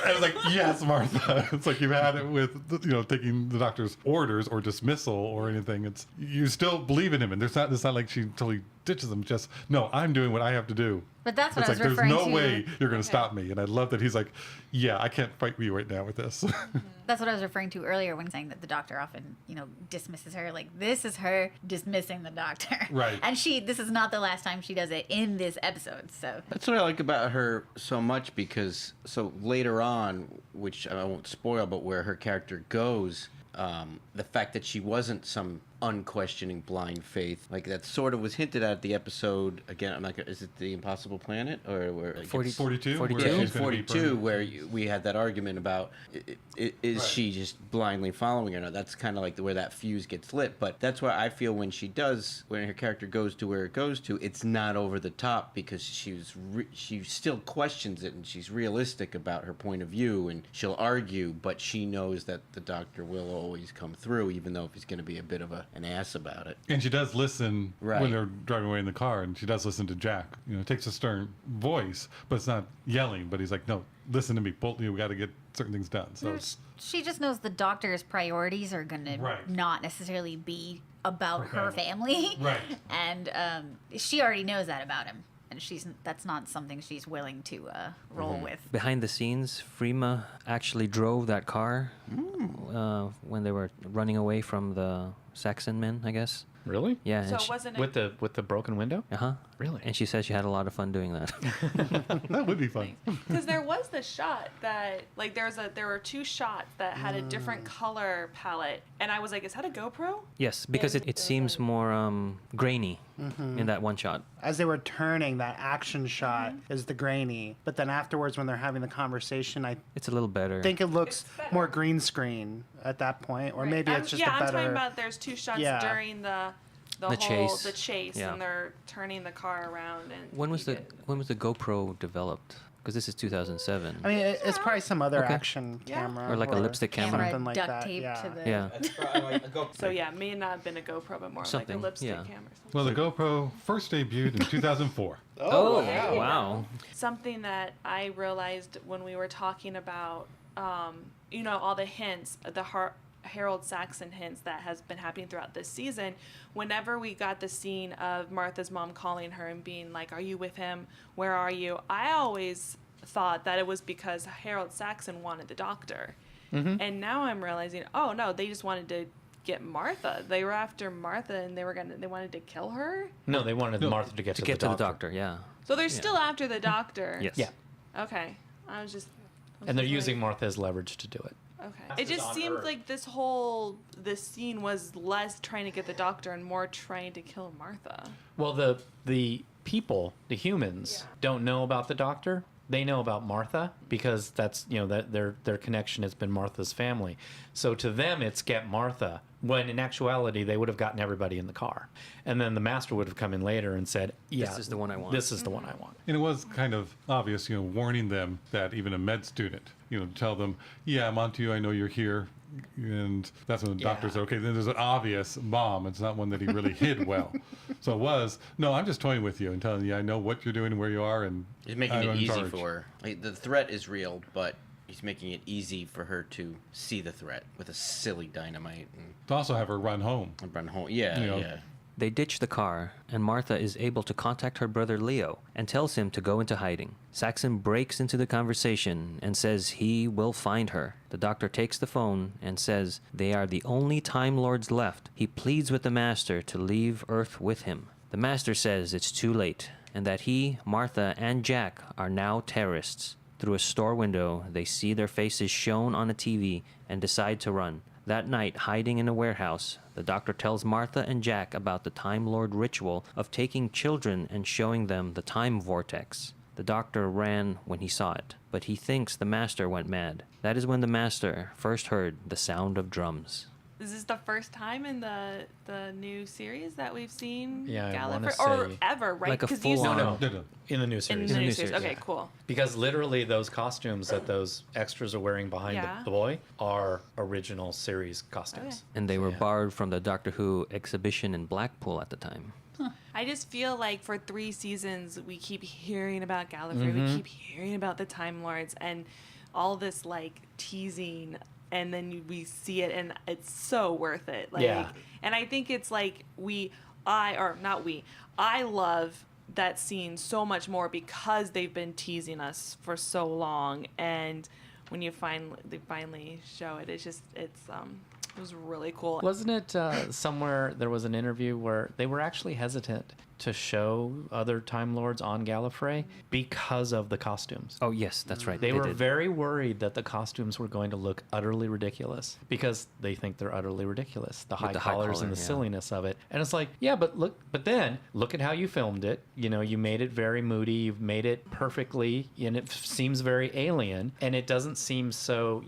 I was like, yes, Martha. It's like you've had it with, taking the doctor's orders or dismissal or anything. It's you still believe in him, and it's not like she totally ditches him. Just no, I'm doing what I have to do. But that's what It's I was like there's referring no to. way you're going to stop me, and I love that he's like, yeah, I can't fight you right now with this. That's what I was referring to earlier when saying that the doctor often, dismisses her. Like, this is her dismissing the doctor. Right. And this is not the last time she does it in this episode, so. That's what I like about her so much because so later on, which I won't spoil, but where her character goes, the fact that she wasn't some unquestioning blind faith, like that sort of was hinted at the episode. Again, I'm like, is it the Impossible Planet or where? Like 42? 42? Where Yeah, in she's gonna be 42, burned. where we had that argument about is Right. she just blindly following her? No, that's kind of like where that fuse gets lit. But that's why I feel when her character goes to where it goes to, it's not over the top because she still questions it and she's realistic about her point of view and she'll argue, but she knows that the doctor will always come through, even though if he's going to be a bit of an ass about it. And she does listen Right. when they're driving away in the car, and she does listen to Jack. It takes a stern voice, but it's not yelling. But he's like, "No, listen to me. We got to get certain things done." So it's, She just knows the doctor's priorities are going to Right. not necessarily be about Her her family. Right. And she already knows that about him. And that's not something she's willing to roll with. Behind the scenes, Freema actually drove that car when they were running away from the Saxon men, I guess. Really? Yeah. So and it wasn't With the broken window? uh-huh. Really? And she said she had a lot of fun doing that. that would be fun. because there was the shot that like there were 2 shots that had a different color palette, and I was like, is that a GoPro? Yes, because it seems more grainy Mm-hmm. in that one shot. As they were turning, that action shot is the grainy. But then afterwards, when they're having the conversation, I It's a little better. think it looks It's better. more green screen at that point. Or maybe it's just I'm a better... talking about there's 2 shots Yeah. during the The chase. the chase, Yeah. and they're turning the car around. And When was you the get- GoPro developed? Because this is 2007. I mean, it's probably some other Okay. action Yeah. camera. Or like a lipstick camera. Something like duct that, taped yeah. to the. Yeah. So yeah, may not have been a GoPro, but more Something, like a lipstick yeah. camera. Well, the GoPro first debuted in 2004. Oh, wow. Something that I realized when we were talking about, all the hints, Harold Saxon hints that has been happening throughout this season. Whenever we got the scene of Martha's mom calling her and being like, "Are you with him? Where are you?" I always thought that it was because Harold Saxon wanted the doctor. And now I'm realizing, oh no, they just wanted to get Martha. They were after Martha and they wanted to kill her. No, they wanted Martha to get To get to the doctor, yeah. So they're still after the doctor. Yes. Yeah. Okay. I was And they're like, using Martha as leverage to do it. Okay. It just seemed like this scene was less trying to get the doctor and more trying to kill Martha. Well, the people, the humans, don't know about the doctor. They know about Martha because that's that their connection has been Martha's family. So to them, it's get Martha. When in actuality, they would have gotten everybody in the car, and then the master would have come in later and said, "Yeah, This is the one I want." This is the one I want." And it was kind of obvious, warning them that even a med student, tell them, yeah, I'm onto you. I know you're here. And that's when the doctor said, okay, then there's an obvious bomb. It's not one that he really hid well. So it was, no, I'm just toying with you and telling you I know what you're doing and where you are. And He's making I'm it in easy charge. for her. Like, the threat is real, but he's making it easy for her to see the threat with a silly dynamite To also have her run home. and run home. Yeah, You know. yeah. They ditch the car, and Martha is able to contact her brother Leo and tells him to go into hiding. Saxon breaks into the conversation and says he will find her. The doctor takes the phone and says they are the only Time Lords left. He pleads with the Master to leave Earth with him. The Master says it's too late, and that he, Martha, and Jack are now terrorists. Through a store window, they see their faces shown on a TV and decide to run. That night, hiding in a warehouse, the Doctor tells Martha and Jack about the Time Lord ritual of taking children and showing them the time vortex. The Doctor ran when he saw it, but he thinks the Master went mad. That is when the Master first heard the sound of drums. Is this the first time in the new series that we've seen Yeah, I wanna Gallifrey? Or say- ever, right? Like a 'Cause you full-on- saw No, No. in the new in series. the the new new series. series, Okay, yeah. cool. Because literally those costumes that those extras are wearing behind Yeah. the boy are original series costumes. And they were Yeah. borrowed from the Doctor Who exhibition in Blackpool at the time. I just feel like for 3 seasons we keep hearing about Gallifrey, Mm-hmm. we keep hearing about the Time Lords, and all this like teasing, and then we see it, and it's so worth it. Like, Yeah. and I think it's like I love that scene so much more because they've been teasing us for so long, and when they finally show it, it was really cool. Wasn't it somewhere there was an interview where they were actually hesitant to show other Time Lords on Gallifrey because of the costumes? Oh, yes, that's right. They were did. very worried that the costumes were going to look utterly ridiculous because they think they're utterly ridiculous. The high the high collars and collar, the yeah. silliness of it. And it's like, yeah, but then look at how you filmed it. You know, you made it very moody. You've made it perfectly, and it seems very alien. And it doesn't seem so,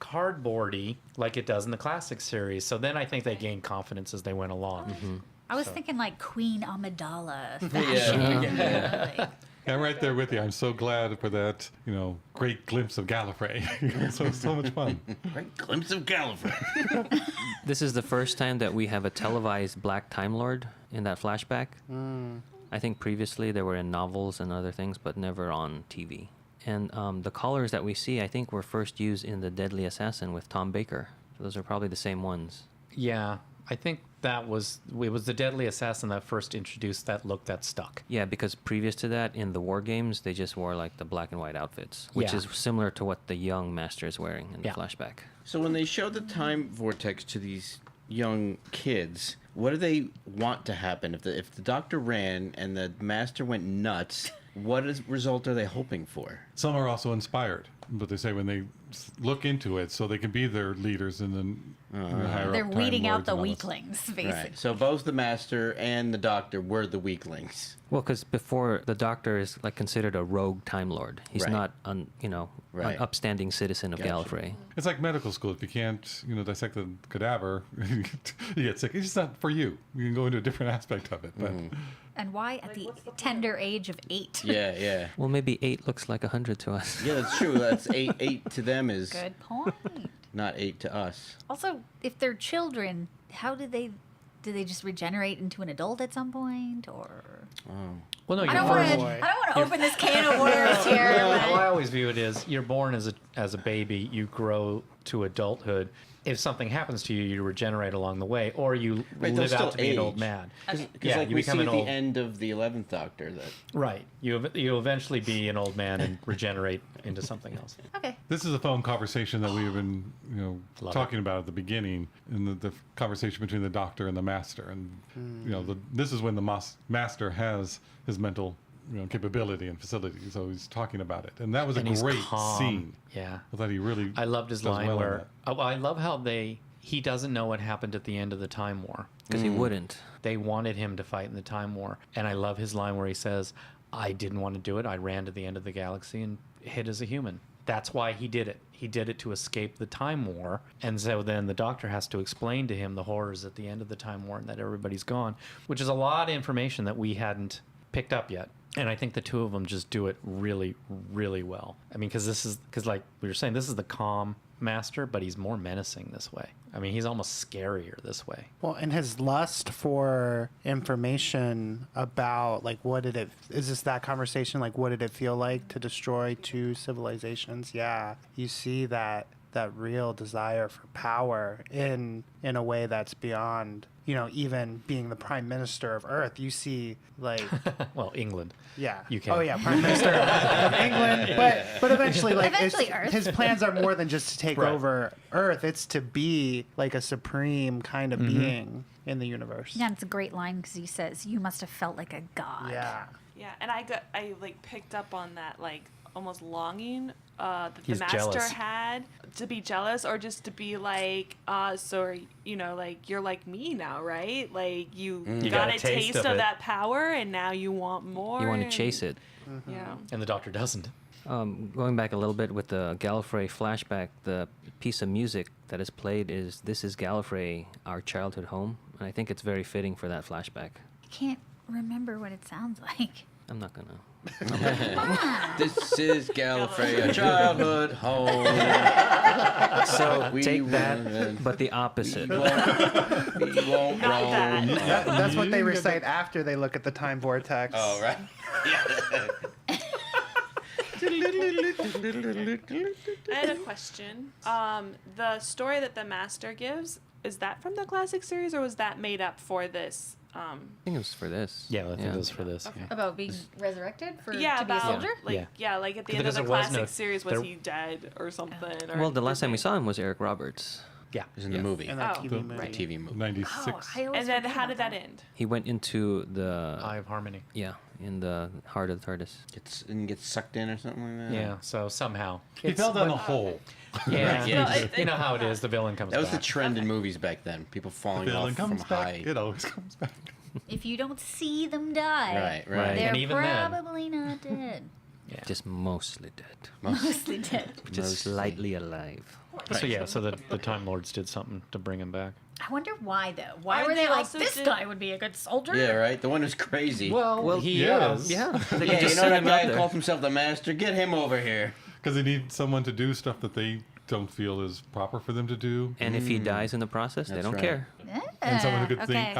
cardboardy like it does in the classic series. So then I think they gained confidence as they went along. Mm-hmm. I was thinking like Queen Amidala Yeah. fashion. Like, Yeah, I'm right there with you. I'm so glad for that, great glimpse of Gallifrey. so much fun. Great glimpse of Gallifrey. This is the first time that we have a televised Black Time Lord in that flashback. I think previously they were in novels and other things, but never on TV. And the collars that we see, I think, were first used in The Deadly Assassin with Tom Baker. So those are probably the same ones. Yeah, I think it was the Deadly Assassin that first introduced that look that stuck. Yeah, because previous to that, in the War Games, they just wore like the black and white outfits, which Yeah. is similar to what the young Master is wearing in Yeah. the flashback. So when they show the time vortex to these young kids, what do they want to happen? If the Doctor ran and the Master went nuts, what result are they hoping for? Some are also inspired, but they say when they look into it, so they can be their leaders and then higher they're up Time weeding out Lords the and all this. weaklings, basically. Right. So both the Master and the Doctor were the weaklings. Well, because before the Doctor is like considered a rogue Time Lord. He's Right. not, Right. an upstanding citizen of Gotcha. Gallifrey. It's like medical school. If you can't, dissect a cadaver, you get sick. It's just not for you. You can go into a different aspect of it. But And why at the tender age of 8? Yeah. Well, maybe 8 looks like 100 to us. Yeah, that's true. That's eight to them is Good point. not 8 to us. Also, if they're children, how do they just regenerate into an adult at some point, or? Well, no, I you're don't first. want to open this can of worms here. How I but- always view it is you're born as a baby, you grow to adulthood. If something happens to you, you regenerate along the way, or you Right, they'll live out still to be an old age. man. Because Yeah, like you we become see an at the old- end of the 11th Doctor that Right. You'll eventually be an old man and regenerate into something else. Okay. this is a phone conversation that we've been, Love talking about at the beginning, in the conversation between the Doctor and the Master, and this is when the Master has his mental, capability and facility. So he's talking about it, and that was And a he's great calm. scene. Yeah. I thought he really. I loved his does line well in where I love how he doesn't know what happened at the end of the Time War. Because he wouldn't. They wanted him to fight in the Time War. And I love his line where he says, I didn't want to do it. I ran to the end of the galaxy and hid as a human. That's why he did it. He did it to escape the Time War. And so then the Doctor has to explain to him the horrors at the end of the Time War and that everybody's gone, which is a lot of information that we hadn't picked up yet. And I think the two of them just do it really, really well. I mean, because like we were saying, this is the calm Master, but he's more menacing this way. I mean, he's almost scarier this way. Well, and his lust for information about is this that conversation? Like, what did it feel like to destroy 2 civilizations? Yeah, you see that real desire for power in a way that's beyond, even being the Prime Minister of Earth. You see, like, Well, England. yeah, UK. oh yeah, Prime Minister of England, but eventually, Eventually Earth. his plans are more than just to take Right. over Earth. It's to be like a supreme kind of being in the universe. Yeah, and it's a great line because he says, "You must have felt like a god." Yeah. Yeah, and I picked up on that, like almost longing that the He's master jealous. had to be jealous, or just to be like, like you're like me now, right? Like you got a taste of it. that power, and now you want more. You want to chase it. Yeah. And the doctor doesn't. Going back a little bit with the Gallifrey flashback, the piece of music that is played is "This is Gallifrey, Our Childhood Home," and I think it's very fitting for that flashback. I can't remember what it sounds like. I'm not gonna. This is Gallifrey, a childhood home. So We take won't- that, but the opposite. We won't Not roam. that. That's what they recite after they look at the time vortex. Oh, right. I had a question. The story that the master gives, is that from the classic series, or was that made up for this? I think it was for this. Yeah, I think it was for this. Yeah. About being resurrected to be Yeah, a about soldier? like at the end Because of the there was classic no- series, was there- he dead or something? Or Well, the last time we did saw him was Eric Roberts. Yeah. It was in the movie. In that Oh, TV the- movie. right. TV movie. 96. I always and then forget how did about that end? He went into Eye the of Harmony. in the heart of the TARDIS. Gets sucked in or something like that. Yeah. So somehow. He fell down a hole. Yeah. Yeah. You know how it is. The villain comes That was the back. trend in movies back then. People The falling villain off comes from back. high. It always comes back. If you don't see them die, Right, Right. right. they're And even then- probably not dead. Yeah. Just mostly dead. Mostly dead. Most lightly alive. So yeah. So the Time Lords did something to bring him back. I wonder why, though. Why Or were they they like, also this did- guy would be a good soldier? Yeah, right. The one who's crazy. Well, he yeah. is. Yeah. They yeah, could you know send that him guy out who there. calls himself the master? Get him over here. Because they need someone to do stuff that they don't feel is proper for them to do. And if he dies in the process, they That's don't right. care. And someone who could okay.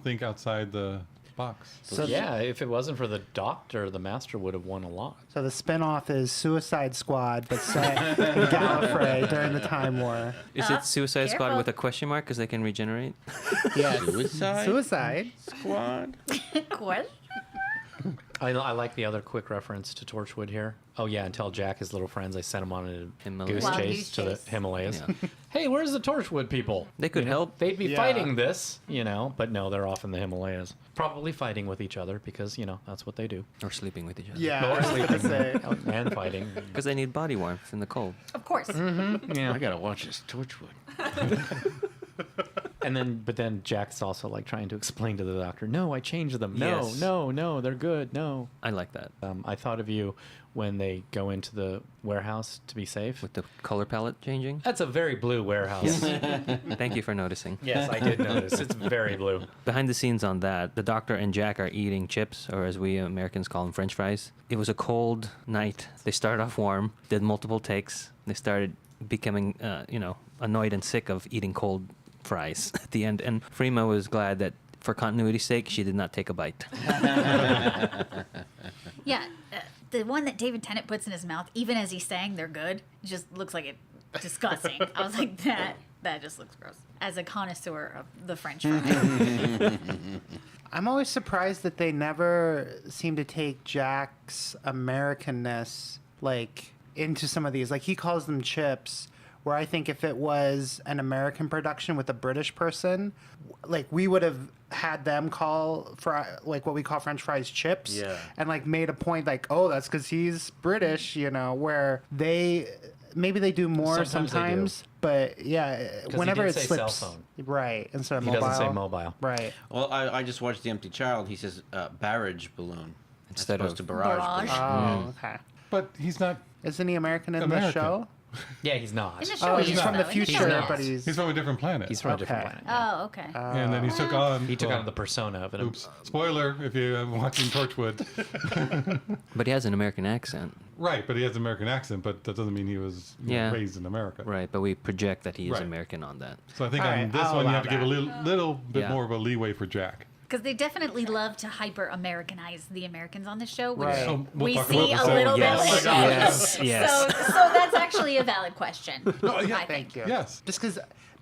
think outside the box. So Yeah. If it wasn't for the doctor, the master would have won a lot. So the spin-off is Suicide Squad, but set in Gallifrey during the Time War. Is it Suicide Squad careful. with a question mark because they can regenerate? Yes. Suicide Suicide. Squad. What? I like the other quick reference to Torchwood here. Oh yeah, and tell Jack his little friends I sent him on a Himalayas. goose Wild chase goose to the chase. Himalayas. Yeah. Hey, where's the Torchwood people? They could You know, help. They'd be Yeah. fighting this, but no, they're off in the Himalayas. Probably fighting with each other because, that's what they do. Or sleeping with each other. Yeah. Or I was gonna sleeping say. and fighting. Because they need body warmth in the cold. Of course. Yeah. I gotta watch this Torchwood. But then Jack's also like trying to explain to the doctor, no, I changed them. No, Yes. no, they're good. No. I like that. I thought of you when they go into the warehouse to be safe. With the color palette changing. That's a very blue warehouse. Thank you for noticing. Yes, I did notice. It's very blue. Behind the scenes on that, the doctor and Jack are eating chips, or as we Americans call them, French fries. It was a cold night. They started off warm, did multiple takes. They started becoming, annoyed and sick of eating cold fries at the end. And Freema was glad that, for continuity's sake, she did not take a bite. Yeah. The one that David Tennant puts in his mouth, even as he's saying they're good, just looks like it's disgusting. I was like, that just looks gross. As a connoisseur of the French fry. I'm always surprised that they never seem to take Jack's Americanness into some of these. Like he calls them chips, where I think if it was an American production with a British person, we would have had them call what we call French fries chips, Yeah. and made a point oh, that's because he's British, where maybe they do more Sometimes they do. but yeah, 'Cause he whenever did it say slips, cell phone. right, instead of He mobile. doesn't say mobile. Right. Well, I just watched The Empty Child. He says barrage balloon. Instead As opposed of to barrage. Barrage. balloon. Oh, okay. But he's not. Isn't he American in the American. show? Yeah, he's not. In the show, Oh, he he's is, from the though. In the future, show, he is. but he's He's from a different planet. He's from a different Okay. planet. Oh, okay. And then he took on. He took on the persona of it. Oops. Spoiler if you're watching Torchwood. But he has an American accent. Right, but he has an American accent, but that doesn't mean he was Yeah. raised in America. Right, but we project that he is Right. American on that. So I think All on right, this I'll one you allow have to give a that. little bit Yeah. more of a leeway for Jack. Because they definitely love to hyper Americanize the Americans on the show, which Right. So we'll we talk see about a the little bit second- later. Yes, yes. So that's actually a valid question. No, yeah, I think. Thank you. Yes. Just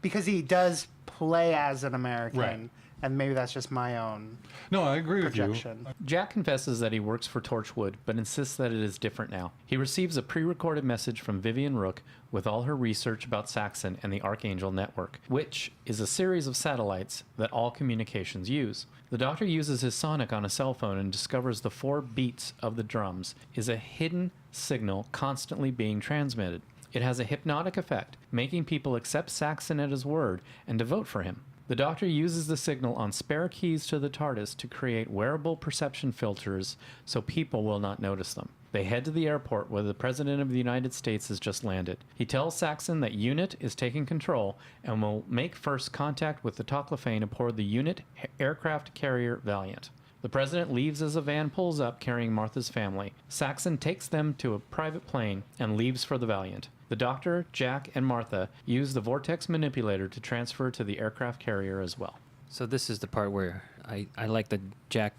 because he does play as an American, Right. And maybe that's just my own No, I agree with you. projection. Jack confesses that he works for Torchwood, but insists that it is different now. He receives a pre-recorded message from Vivian Rook with all her research about Saxon and the Archangel Network, which is a series of satellites that all communications use. The Doctor uses his sonic on a cell phone and discovers the 4 beats of the drums is a hidden signal constantly being transmitted. It has a hypnotic effect, making people accept Saxon at his word and to vote for him. The Doctor uses the signal on spare keys to the Tardis to create wearable perception filters so people will not notice them. They head to the airport where the President of the United States has just landed. He tells Saxon that UNIT is taking control and will make first contact with the Toclafane aboard the UNIT aircraft carrier Valiant. The President leaves as a van pulls up carrying Martha's family. Saxon takes them to a private plane and leaves for the Valiant. The Doctor, Jack, and Martha use the vortex manipulator to transfer to the aircraft carrier as well. So this is the part where I like the Jack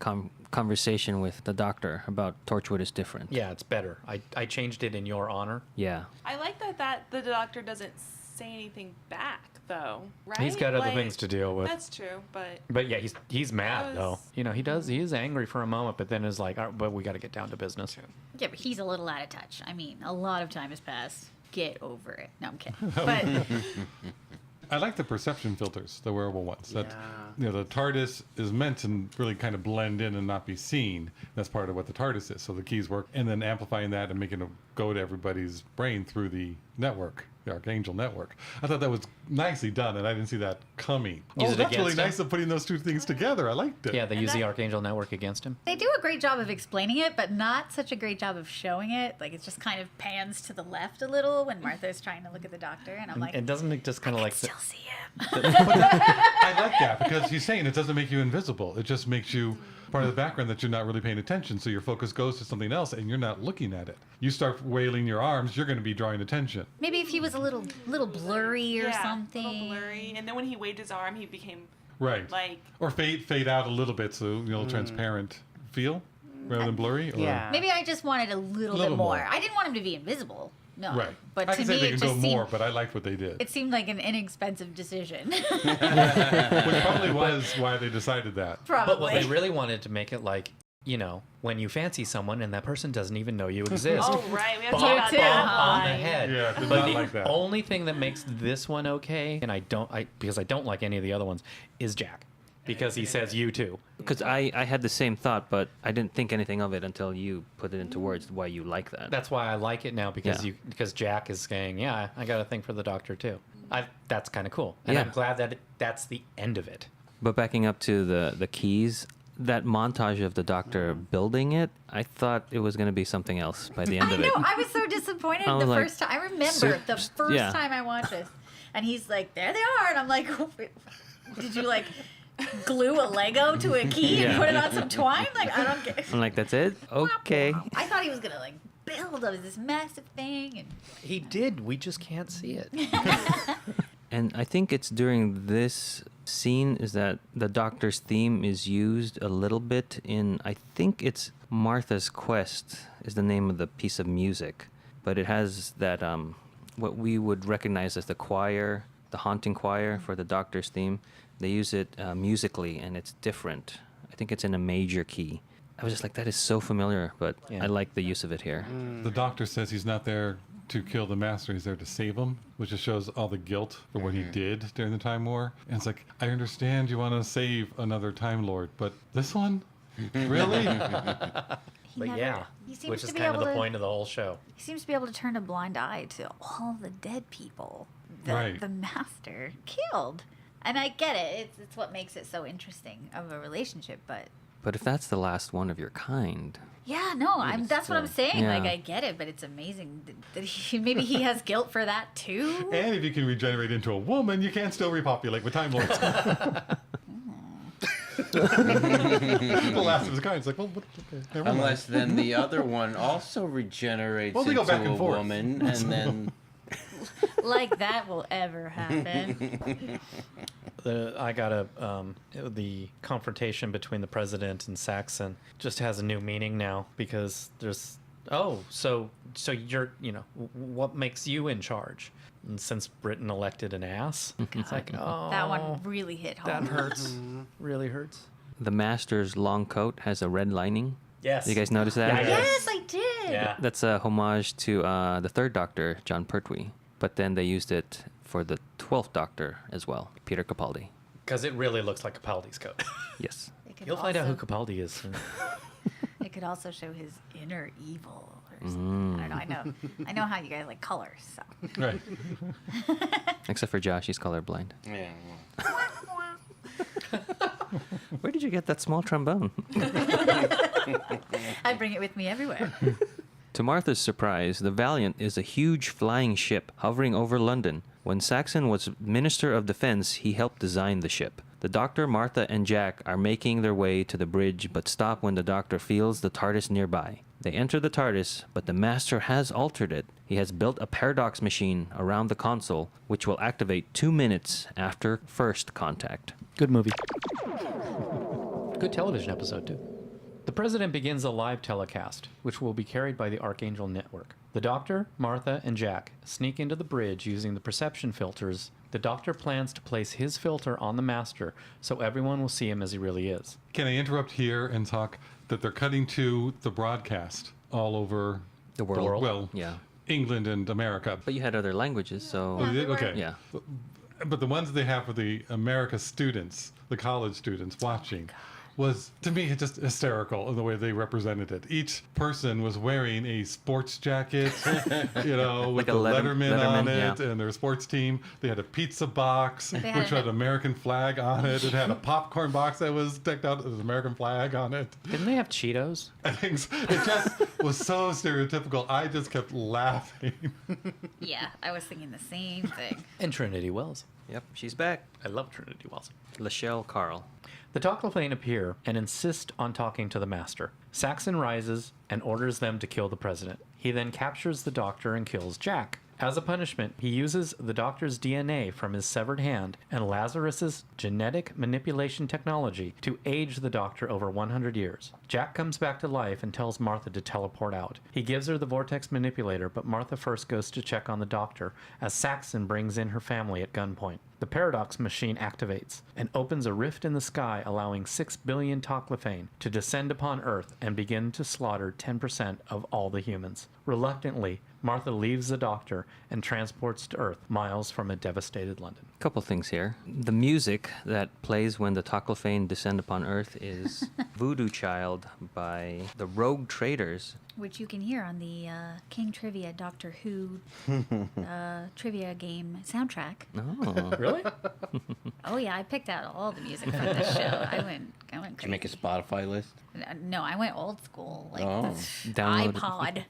conversation with the Doctor about Torchwood is different. Yeah, it's better. I changed it in your honor. Yeah. I like that the Doctor doesn't say anything back, though, right? He's got other Like, things to deal with. That's true, but But yeah, he's mad That though. was- You know, he is angry for a moment, but then is like, "All right, but we got to get down to business." Yeah, but he's a little out of touch. I mean, a lot of time has passed. Get over it. No, I'm kidding. But I like the perception filters, the wearable ones. That Yeah. the TARDIS is meant to really kind of blend in and not be seen. That's part of what the TARDIS is. So the keys work, and then amplifying that and making it go to everybody's brain through the network, the Archangel network. I thought that was nicely done, and I didn't see that coming. Use it That's really against him? nice of putting those two things together. I liked it. Yeah, they And use the that- Archangel Network against him. they do a great job of explaining it, but not such a great job of showing it. Like, it just kind of pans to the left a little when Martha's trying to look at the Doctor, and I'm like, And doesn't it just kind of like still see him. I like that because he's saying it doesn't make you invisible. It just makes you part of the background that you're not really paying attention. So your focus goes to something else and you're not looking at it. You start wailing your arms, you're going to be drawing attention. Maybe if he was a little blurry or yeah, something. a little blurry. And then when he waved his arm, he became Right. like Or fade out a little bit so transparent feel rather than blurry. Or, Yeah. Maybe I just wanted a little bit Little more. more. I didn't want him to be invisible. No. Right. But I to can say me, they it can just go seemed more, but I liked what they did. it seemed like an inexpensive decision. Which probably was why they decided that. Probably. But what they really wanted to make it like, you know, when you fancy someone and that person doesn't even know you exist. oh right, we have to Bump, talk about too, that. bump on the Hi. head. Yeah, did But not the like that. only thing that makes this one okay, and because I don't like any of the other ones, is Jack. Because he says you too. Because I had the same thought, but I didn't think anything of it until you put it into words why you like that. That's why I like it now because Yeah. because Jack is saying, yeah, I got a thing for the Doctor too. That's kind of cool, and Yeah. I'm glad that that's the end of it. But backing up to the keys, that montage of the Doctor building it, I thought it was going to be something else by the end I of know. it. I was so disappointed I the was like, first time. I remember so- the first yeah. time I watched this, and he's like, "There they are," and I'm like, "Did you like glue a Lego to a key and Yeah. put it on some twine?" Like, I don't get. I'm like, that's it? Okay. I thought he was gonna like build up this massive thing, and He did. We just can't see it. And I think it's during this scene is that the Doctor's theme is used a little bit in, I think it's Martha's Quest is the name of the piece of music. But it has that, what we would recognize as the choir, the haunting choir for the Doctor's theme. They use it musically, and it's different. I think it's in a major key. I was just like, that is so familiar, but Yeah. I like the use of it here. The Doctor says he's not there to kill the Master, he's there to save him, which just shows all the guilt for what he did during the Time War. And it's like, I understand you want to save another Time Lord, but this one? Really? But yeah, he seems which to is be kind of able the to. point of the whole show. He seems to be able to turn a blind eye to all the dead people that Right. the Master killed. And I get it. It's what makes it so interesting of a relationship. But But if that's the last one of your kind, yeah, no, that's what I'm saying. Yeah. Like, I get it, but it's amazing that maybe he has guilt for that too. And if you can regenerate into a woman, you can still repopulate with Time Lords. The last of his kind. It's like, well, okay, never mind. Unless then the other one also regenerates Well, they go into back and a forth. woman, and then Like that will ever happen. I got the confrontation between the president and Saxon just has a new meaning now because there's so so you're, what makes you in charge? And since Britain elected an ass, it's like, oh, That one really hit home. that hurts. Really hurts. The Master's long coat has a red lining. Yes. You guys notice that? Yeah, Yes, I did. Yeah. That's a homage to the third Doctor, John Pertwee. But then they used it for the 12th Doctor as well, Peter Capaldi. Because it really looks like Capaldi's coat. Yes. It could You'll find out who also- Capaldi is soon. It could also show his inner evil. Or something. I don't know. I know how you guys like colors. So. Right. Except for Josh, he's colorblind. Yeah. Where did you get that small trombone? I bring it with me everywhere. To Martha's surprise, the Valiant is a huge flying ship hovering over London. When Saxon was Minister of Defense, he helped design the ship. The Doctor, Martha, and Jack are making their way to the bridge, but stop when the Doctor feels the Tardis nearby. They enter the Tardis, but the Master has altered it. He has built a paradox machine around the console, which will activate 2 minutes after first contact. Good movie. Good television episode, too. The President begins a live telecast, which will be carried by the Archangel Network. The Doctor, Martha, and Jack sneak into the bridge using the perception filters. The Doctor plans to place his filter on the Master so everyone will see him as he really is. Can I interrupt here and talk that they're cutting to the broadcast all over The world. well, Yeah. England and America. But you had other languages, so... Oh, you did? Okay. Yeah. But the ones they have for the America students, the college students watching, was, to me, just hysterical in the way they represented it. Each person was wearing a sports jacket, with Like a the Letterman, on it yeah. and their sports team. They had a pizza box, had which had an- an American flag on it. It had a popcorn box that was decked out with an American flag on it. Didn't they have Cheetos? And things, it just was so stereotypical. I just kept laughing. Yeah, I was thinking the same thing. And Trinity Wells. Yep, she's back. I love Trinity Wells. Lachelle Carl. The Toclafane appear and insist on talking to the Master. Saxon rises and orders them to kill the President. He then captures the Doctor and kills Jack. As a punishment, he uses the Doctor's DNA from his severed hand and Lazarus's genetic manipulation technology to age the Doctor over 100 years. Jack comes back to life and tells Martha to teleport out. He gives her the vortex manipulator, but Martha first goes to check on the Doctor as Saxon brings in her family at gunpoint. The paradox machine activates and opens a rift in the sky, allowing 6 billion Toclafane to descend upon Earth and begin to slaughter 10% of all the humans. Reluctantly, Martha leaves the Doctor and transports to Earth, miles from a devastated London. Couple things here. The music that plays when the Toclafane descend upon Earth is Voodoo Child by the Rogue Traders. Which you can hear on the King Trivia Doctor Who trivia game soundtrack. Oh. Really? Oh yeah, I picked out all the music for this show. I went crazy. Did you make a Spotify list? No, I went old school, like Oh. Downloaded. iPod.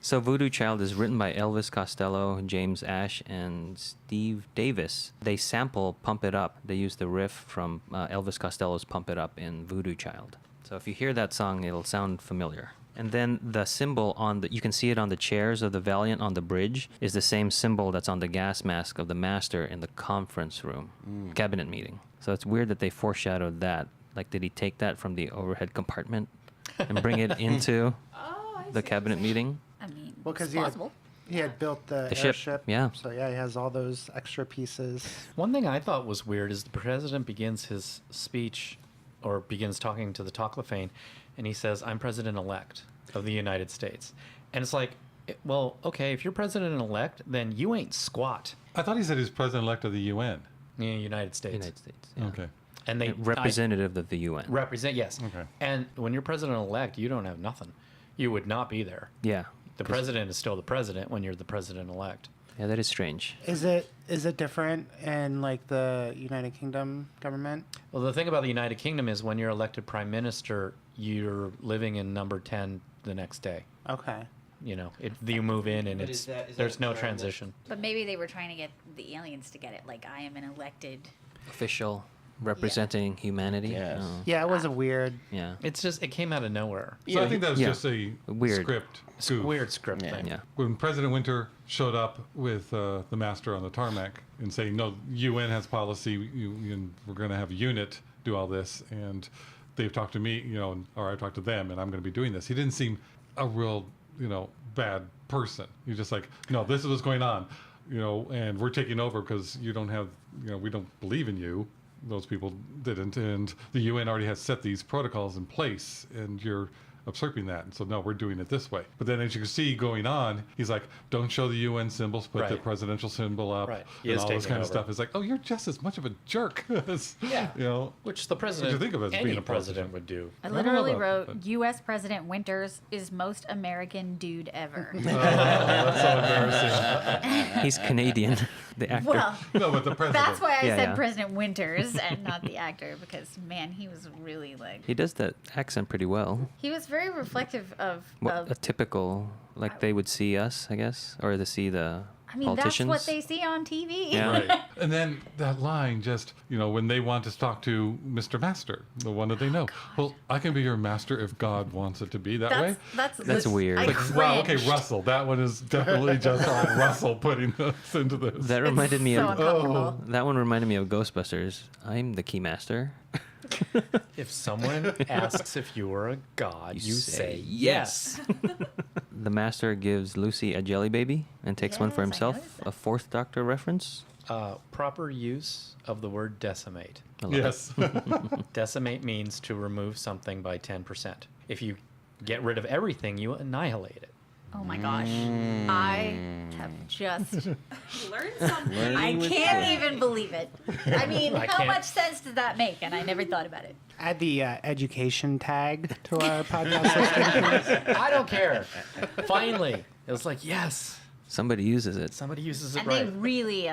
So Voodoo Child is written by Elvis Costello, James Ash, and Steve Davis. They sample Pump It Up. They use the riff from Elvis Costello's Pump It Up in Voodoo Child. So if you hear that song, it'll sound familiar. And then the symbol on the, you can see it on the chairs of the Valiant on the bridge, is the same symbol that's on the gas mask of the Master in the conference room, cabinet meeting. So it's weird that they foreshadowed that. Like, did he take that from the overhead compartment and bring it into the cabinet meeting? I mean, Well, it's because plausible. he had built the The ship, airship. yeah. So yeah, he has all those extra pieces. One thing I thought was weird is the President begins his speech, or begins talking to the Toclafane, and he says, "I'm President-elect of the United States." And it's like, well, okay, if you're President-elect, then you ain't squat. I thought he said he was president-elect of the UN. In the United States. United States. Yeah. Okay. And they Representative of the UN. represent, yes. Okay. And when you're President-elect, you don't have nothing. You would not be there. Yeah. The 'Cause- president is still the president when you're the president-elect. Yeah, that is strange. Is it different in like the United Kingdom government? Well, the thing about the United Kingdom is when you're elected prime minister, you're living in number 10 the next day. Okay. You know, you move in and But it's is that there's no correct? transition. But maybe they were trying to get the aliens to get it. Like, I am an elected. Official representing humanity. Yes. Oh, Yeah, it was a weird. yeah. It's just, it came out of nowhere. So I think that was Yeah. just a Weird. script It's a goof. weird script Yeah. thing. Yeah. When President Winter showed up with the Master on the tarmac and saying, no, UN has policy, and we're going to have a unit do all this. And they've talked to me, or I talked to them, and I'm going to be doing this. He didn't seem a real, bad person. He's just like, no, this is what's going on, and we're taking over because you don't have, we don't believe in you. Those people didn't, and the UN already has set these protocols in place, and you're usurping that. And so, no, we're doing it this way. But then, as you can see going on, he's like, don't show the UN symbols, put the presidential symbol up, He and is all this taking kind of over. stuff. It's like, oh, you're just as much of a jerk as, Which the president, What do you think of as any being a president would do. I don't literally know, wrote, but- U.S. President Winters is most American dude ever. that's so embarrassing. He's Canadian, the actor. Well, No, but the president. that's why I Yeah, said yeah. President Winters and not the actor, because, man, he was really like... He does that accent pretty well. He was very reflective of... A typical, like they would see us, I guess, or to see the I mean, politicians. that's what they see on TV. Yeah. Right. And then that line just, when they want to talk to Mr. Master, the one that they know. Well, I can be your master if God wants it to be that way. That's weird. I Like, Wow, okay, cringed. Russell. That one is definitely just on Russell putting us into this. That It's reminded me so of uncomfortable. that one reminded me of Ghostbusters. I'm the Keymaster. If someone asks if you are a god, you say yes. The Master gives Lucy a jelly baby and takes one for Yes, I himself. noticed that. A Fourth Doctor reference. Proper use of the word decimate. I love it. Yes. Decimate means to remove something by 10%. If you get rid of everything, you annihilate it. Oh my gosh. I have just... Learn something. I can't even believe it. I mean, I how can't. much sense does that make? And I never thought about it. Add the education tag to our podcast listing, please. I don't care. Finally, it was like, yes, Somebody uses it. somebody uses it And right. they really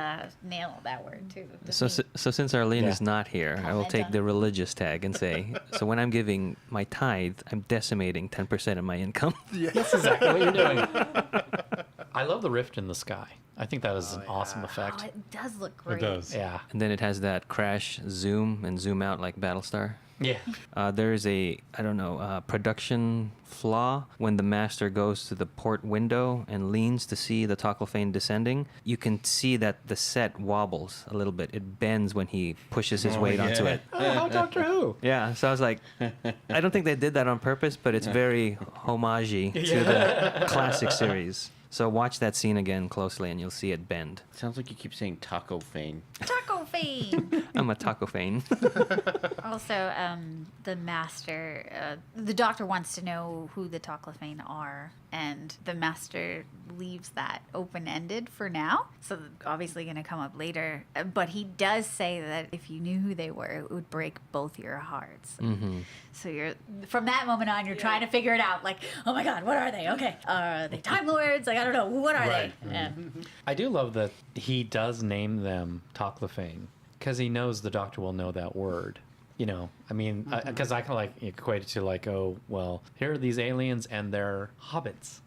nail that word, too. So since Arlene Yeah. is not here, I will Comment take on the it. religious tag and say, so when I'm giving my tithe, I'm decimating 10% of my income. That's exactly what you're doing. I love the rift in the sky. I think that is an awesome Oh, effect. it does look great. It does. Yeah. And then it has that crash zoom and zoom out like Battlestar. Yeah. There is a, production flaw when the Master goes to the port window and leans to see the Toclafane descending. You can see that the set wobbles a little bit. It bends when he pushes his weight onto yeah. it. Oh, how Doctor Who? Yeah, so I was like, I don't think they did that on purpose, but it's very homage-y to the classic series. So watch that scene again closely and you'll see it bend. Sounds like you keep saying Toclafane. Toclafane. I'm a Toclafane. Also, the Master, the Doctor wants to know who the Toclafane are, and the Master leaves that open-ended for now. So obviously going to come up later. But he does say that if you knew who they were, it would break both your hearts. Mm-hmm. So you're from that moment on, you're trying to figure it out. Like, oh my God, what are they? Okay, are they Time Lords? Like, I don't know, what are Right. they? And I do love that he does name them Toclafane because he knows the Doctor will know that word. I mean, because I can equate it to oh, well, here are these aliens and they're hobbits.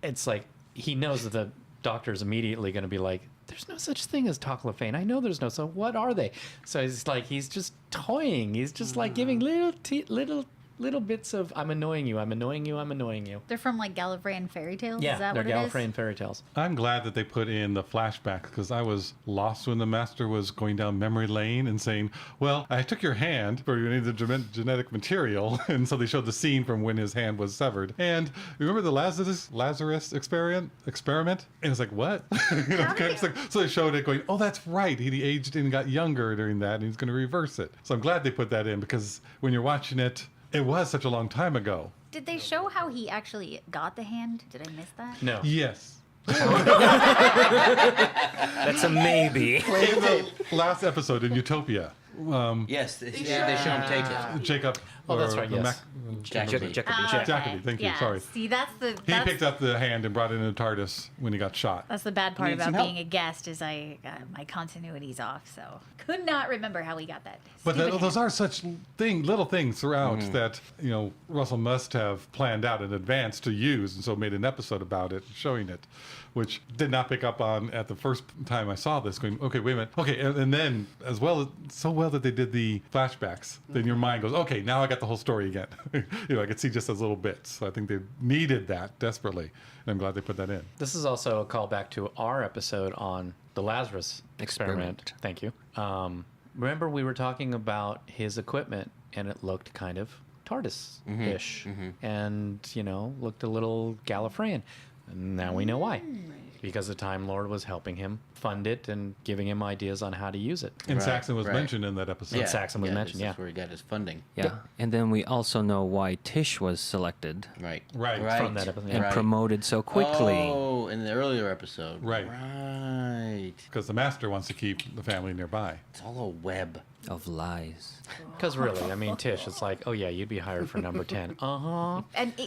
It's like he knows that the Doctor is immediately going to be like, there's no such thing as Toclafane. I know there's no. So what are they? So he's just toying. He's just giving little bits of I'm annoying you. I'm annoying you. I'm annoying you. they're from like Gallifreyan fairy tales. Yeah, is that they're what it is? Gallifreyan fairy tales. I'm glad that they put in the flashback because I was lost when the Master was going down memory lane and saying, well, I took your hand for you need the genetic material. And so they showed the scene from when his hand was severed. And remember the Lazarus experiment? And it's like, what? It's like, so they showed it going, oh, that's right. He aged and got younger during that and he's going to reverse it. So I'm glad they put that in because when you're watching it, it was such a long time ago. Did they show how he actually got the hand? Did I miss that? No. Yes. That's a maybe. In the last episode in Utopia, Yes, they show him take it. Jacob. Oh, that's or right, the yes. Jacoby. Jacoby, thank you, sorry. See, that's He picked up the hand and brought it into Tardis when he got shot. That's the bad part Need some about help. being a guest is my continuity's off, so could not remember how we got that. But stupid those hand. are such little things throughout that Russell must have planned out in advance to use, and so made an episode about it, showing it, which did not pick up on at the first time I saw this. Going, okay, wait a minute, okay, and then as well, so well that they did the flashbacks, then your mind goes, okay, now I got the whole story again. I could see just as little bits. So I think they needed that desperately, and I'm glad they put that in. This is also a callback to our episode on the Lazarus experiment. Experiment. Thank you. Remember we were talking about his equipment and it looked kind of TARDIS-ish, and looked a little Gallifreyan. And now we know why. Because the Time Lord was helping him fund it and giving him ideas on how to use it. And Right, Saxon was right. mentioned in that episode. Yeah. Saxon was mentioned, That's yeah. where he got his funding. Yeah. And then we also know why Tish was selected Right. Right. From that episode, and yeah. promoted so quickly. Oh, in the earlier episode. Right. Right. Because the master wants to keep the family nearby. It's all a web. Of lies. Because really, I mean, Tish, it's like, oh yeah, you'd be hired for number 10. Uh-huh.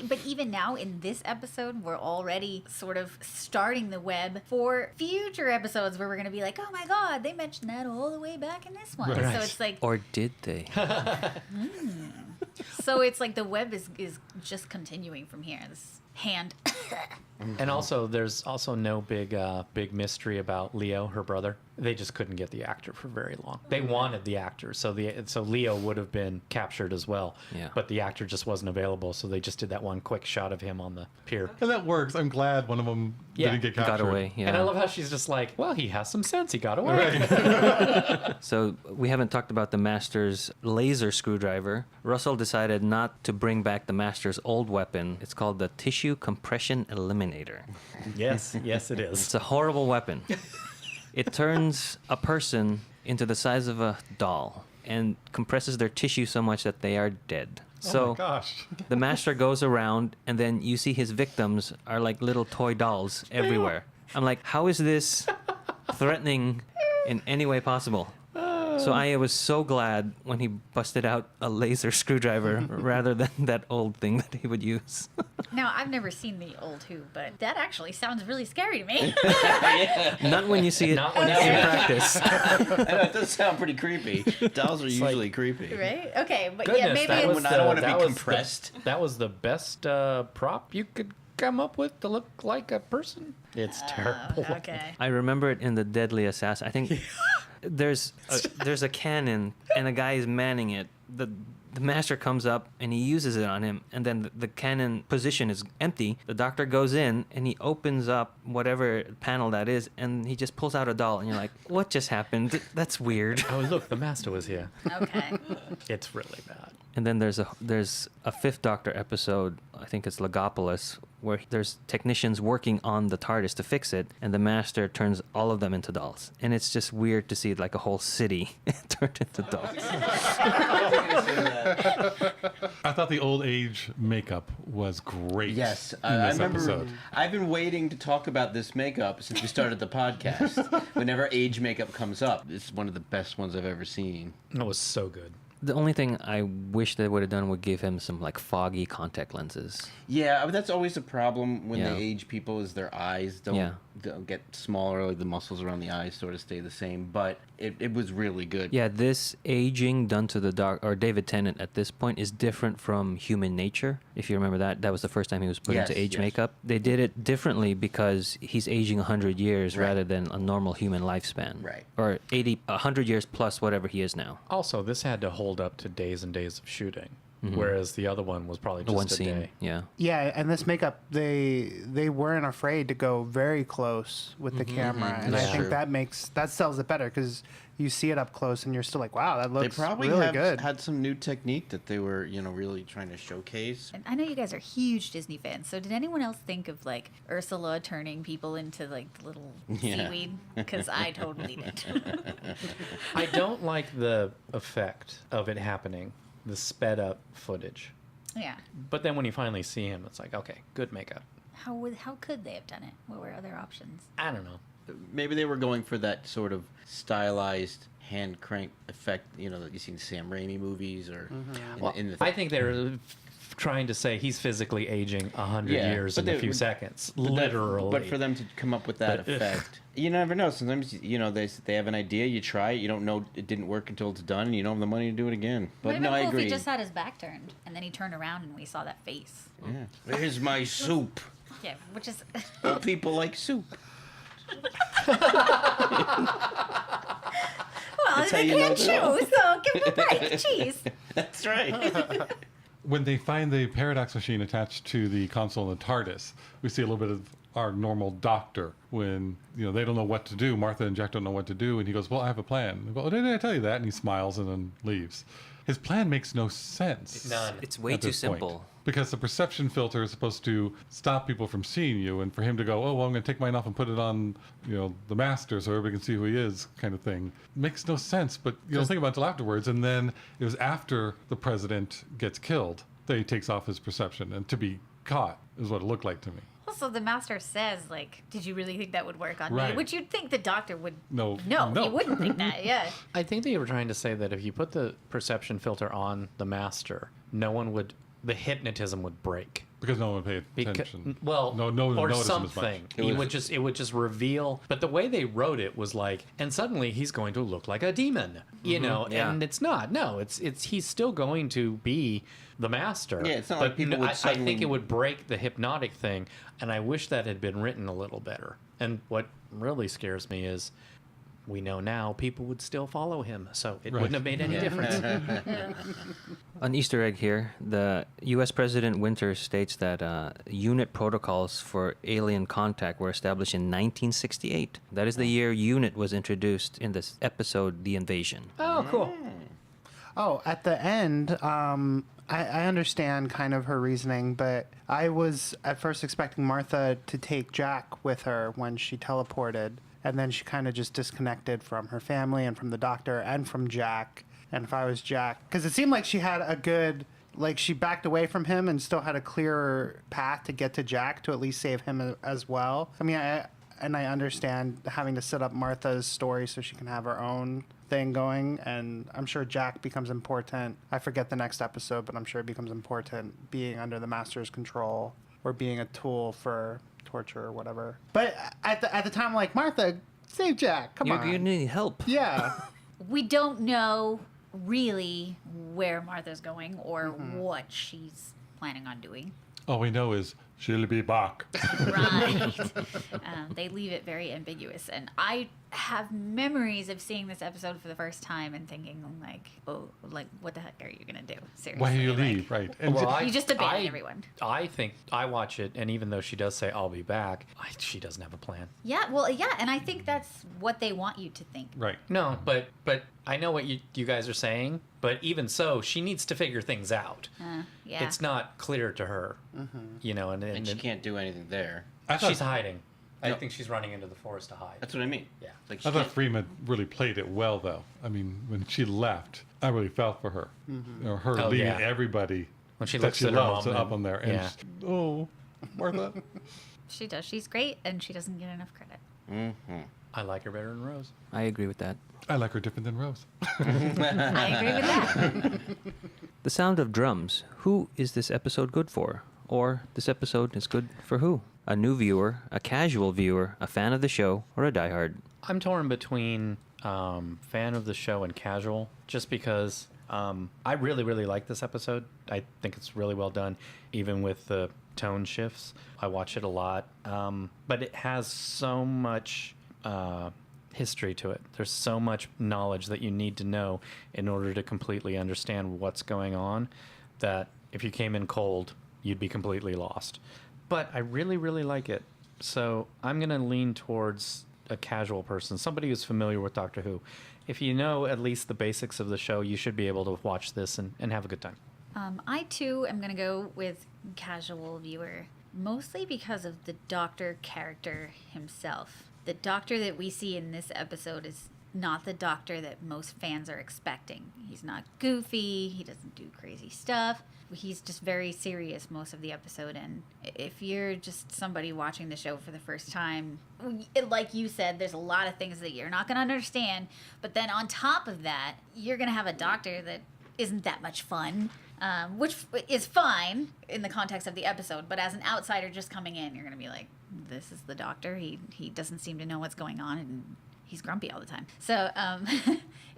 But even now in this episode, we're already sort of starting the web for future episodes where we're going to be like, oh my God, they mentioned that all the way back in this one. Right. So it's like, Or did they? so it's like the web is just continuing from here. This hand. And also, there's also no big mystery about Leo, her brother. They just couldn't get the actor for very long. They wanted the actor, so Leo would have been captured as well. Yeah. But the actor just wasn't available, so they just did that one quick shot of him on the pier. And that works. I'm glad one of them Yeah. didn't get captured. Got away. Yeah. And I love how she's just like, well, he has some sense. He got away. So we haven't talked about the Master's laser screwdriver. Russell decided not to bring back the Master's old weapon. It's called the Tissue Compression Eliminator. Yes, it is. It's a horrible weapon. It turns a person into the size of a doll and compresses their tissue so much that they are dead. Oh So my gosh. the Master goes around, and then you see his victims are like little toy dolls everywhere. I'm like, how is this threatening in any way possible? So I was so glad when he busted out a laser screwdriver rather than that old thing that he would use. Now, I've never seen the old Who, but that actually sounds really scary to me. Not when you see it Not when you in see it. practice. I know, it does sound pretty creepy. Dolls are usually creepy. Right? Okay, but Goodness, yeah, maybe that it's... was I don't want to that be was compressed. that was the best prop you could come up with to look like a person. It's terrible. Okay. I remember it in the Deadly Assassin. I think there's a cannon and a guy is manning it. The Master comes up and he uses it on him, and then the cannon position is empty. The Doctor goes in and he opens up whatever panel that is, and he just pulls out a doll, and you're like, what just happened? That's weird. Oh, look, the Master was here. Okay. It's really bad. And then there's a Fifth Doctor episode, I think it's Legopolis, where there's technicians working on the TARDIS to fix it, and the Master turns all of them into dolls. And it's just weird to see like a whole city turned into dolls. I thought the old age makeup was great. Yes, in I this remember. episode. I've been waiting to talk about this makeup since we started the podcast. Whenever age makeup comes up, it's one of the best ones I've ever seen. It was so good. The only thing I wish they would have done would give him some like foggy contact lenses. Yeah, but that's always a problem when Yeah. they age people is their eyes don't get smaller, like the muscles around the eyes sort of stay the same. But it was really good. Yeah, this aging done to the David Tennant at this point is different from Human Nature. If you remember that was the first time he was put Yes, into age yes. makeup. They did it differently because he's aging 100 years Right. rather than a normal human lifespan. Right. Or 100 years plus whatever he is now. Also, this had to hold up to days and days of shooting, whereas the other one was probably The just one a scene. day. Yeah. Yeah, and this makeup, they weren't afraid to go very close with the camera, and I That's think true. that sells it better because you see it up close and you're still like, wow, that They looks probably really have good. had some new technique that they were, really trying to showcase. And I know you guys are huge Disney fans, so did anyone else think of like Ursula turning people into like little Yeah. seaweed? Because I totally did. I don't like the effect of it happening, the sped up footage. Yeah. But then when you finally see him, it's like, okay, good makeup. How could they have done it? What were other options? I don't know. Maybe they were going for that sort of stylized hand crank effect, that you see in Sam Raimi movies or in the I think they're trying to say he's physically aging 100 Yeah, years but in a they- few seconds. But that- Literally. But for them to come up with that But, effect, you never know. Sometimes they have an idea, you try it, you don't know it didn't work until it's done, and you don't have the money to do it again. But Would no, have I been cool agree. if he just had his back turned and then he turned around and we saw that face. Yeah. Where's my soup? Yeah, which is Well, people like soup. well, That's how they you know can't they're all- choose, so give them a break. Jeez. That's right. When they find the paradox machine attached to the console in the TARDIS, we see a little bit of our normal Doctor when they don't know what to do. Martha and Jack don't know what to do, and he goes, "Well, I have a plan." They go, "Oh, didn't I tell you that?" And he smiles and then leaves. his plan makes no sense. None. It's way at too this point. simple. Because the perception filter is supposed to stop people from seeing you, and for him to go, oh, well, I'm going to take mine off and put it on, the master so everybody can see who he is, kind of thing. Makes no sense, but you don't think about it until afterwards. And then it was after the president gets killed that he takes off his perception, and to be caught is what it looked like to me. Also, the master says, like, did you really think that would work on me? Right. Which you'd think the doctor would. No. he wouldn't think that. Yeah. I think they were trying to say that if you put the perception filter on the master, the hypnotism would break. Because no one paid attention. Well, no or noticed him as much. something. It would just reveal. But the way they wrote it was like, and suddenly he's going to look like a demon, Yeah. and it's not. No, it's he's still going to be the master. Yeah, it's not but like people would I suddenly- think it would break the hypnotic thing, and I wish that had been written a little better. And what really scares me is, we know now people would still follow him, so it wouldn't have made any difference. An Easter egg here. The U.S. President Winter states that unit protocols for alien contact were established in 1968. That is the year UNIT was introduced in this episode, The Invasion. Oh, cool. Oh, at the end, I understand kind of her reasoning, but I was at first expecting Martha to take Jack with her when she teleported, and then she kind of just disconnected from her family and from the doctor and from Jack. And if I was Jack, because it seemed like she had a good, like she backed away from him and still had a clearer path to get to Jack to at least save him as well. I mean, I understand having to set up Martha's story so she can have her own thing going, and I'm sure Jack becomes important. I forget the next episode, but I'm sure it becomes important being under the Master's control or being a tool for torture or whatever. But at the time, like, Martha, save Jack. Come on. You need help. Yeah. We don't know really where Martha's going or what she's planning on doing. All we know is she'll be back. Right. They leave it very ambiguous. And I have memories of seeing this episode for the first time and thinking, like, oh, like, what the heck are you going to do? Seriously. Why do you like, leave? Right. And Well, You just abandon everyone. I think I watch it, and even though she does say I'll be back, she doesn't have a plan. Yeah, well, yeah, and I think that's what they want you to think. right. No, but I know what you guys are saying. But even so, she needs to figure things out. Yeah. It's not clear to her, And she can't do anything there. I thought, she's hiding. I No. think she's running into the forest to hide. That's what I mean. Yeah. Like she I thought can't- Freeman really played it well, though. I mean, when she left, I really felt for her. Her Oh, leaving yeah. everybody When she that looks she at her loves mom up and- on there. And yeah. oh, Martha. She does. She's great, and she doesn't get enough credit. I like her better than Rose. I agree with that. I like her different than Rose. I agree with that. The sound of drums. Who is this episode good for? Or this episode is good for who? A new viewer, a casual viewer, a fan of the show, or a diehard? I'm torn between fan of the show and casual, just because I really, really like this episode. I think it's really well done, even with the tone shifts. I watch it a lot, but it has so much history to it. There's so much knowledge that you need to know in order to completely understand what's going on, that if you came in cold, you'd be completely lost. But I really, really like it. So I'm going to lean towards a casual person, somebody who's familiar with Doctor Who. If you know at least the basics of the show, you should be able to watch this and have a good time. I, too, am going to go with casual viewer, mostly because of the Doctor character himself. The Doctor that we see in this episode is not the Doctor that most fans are expecting. He's not goofy. He doesn't do crazy stuff. He's just very serious most of the episode. And if you're just somebody watching the show for the first time, like you said, there's a lot of things that you're not going to understand. But then on top of that, you're going to have a Doctor that isn't that much fun, which is fine in the context of the episode. But as an outsider just coming in, you're going to be like, this is the Doctor. He doesn't seem to know what's going on, and he's grumpy all the time. So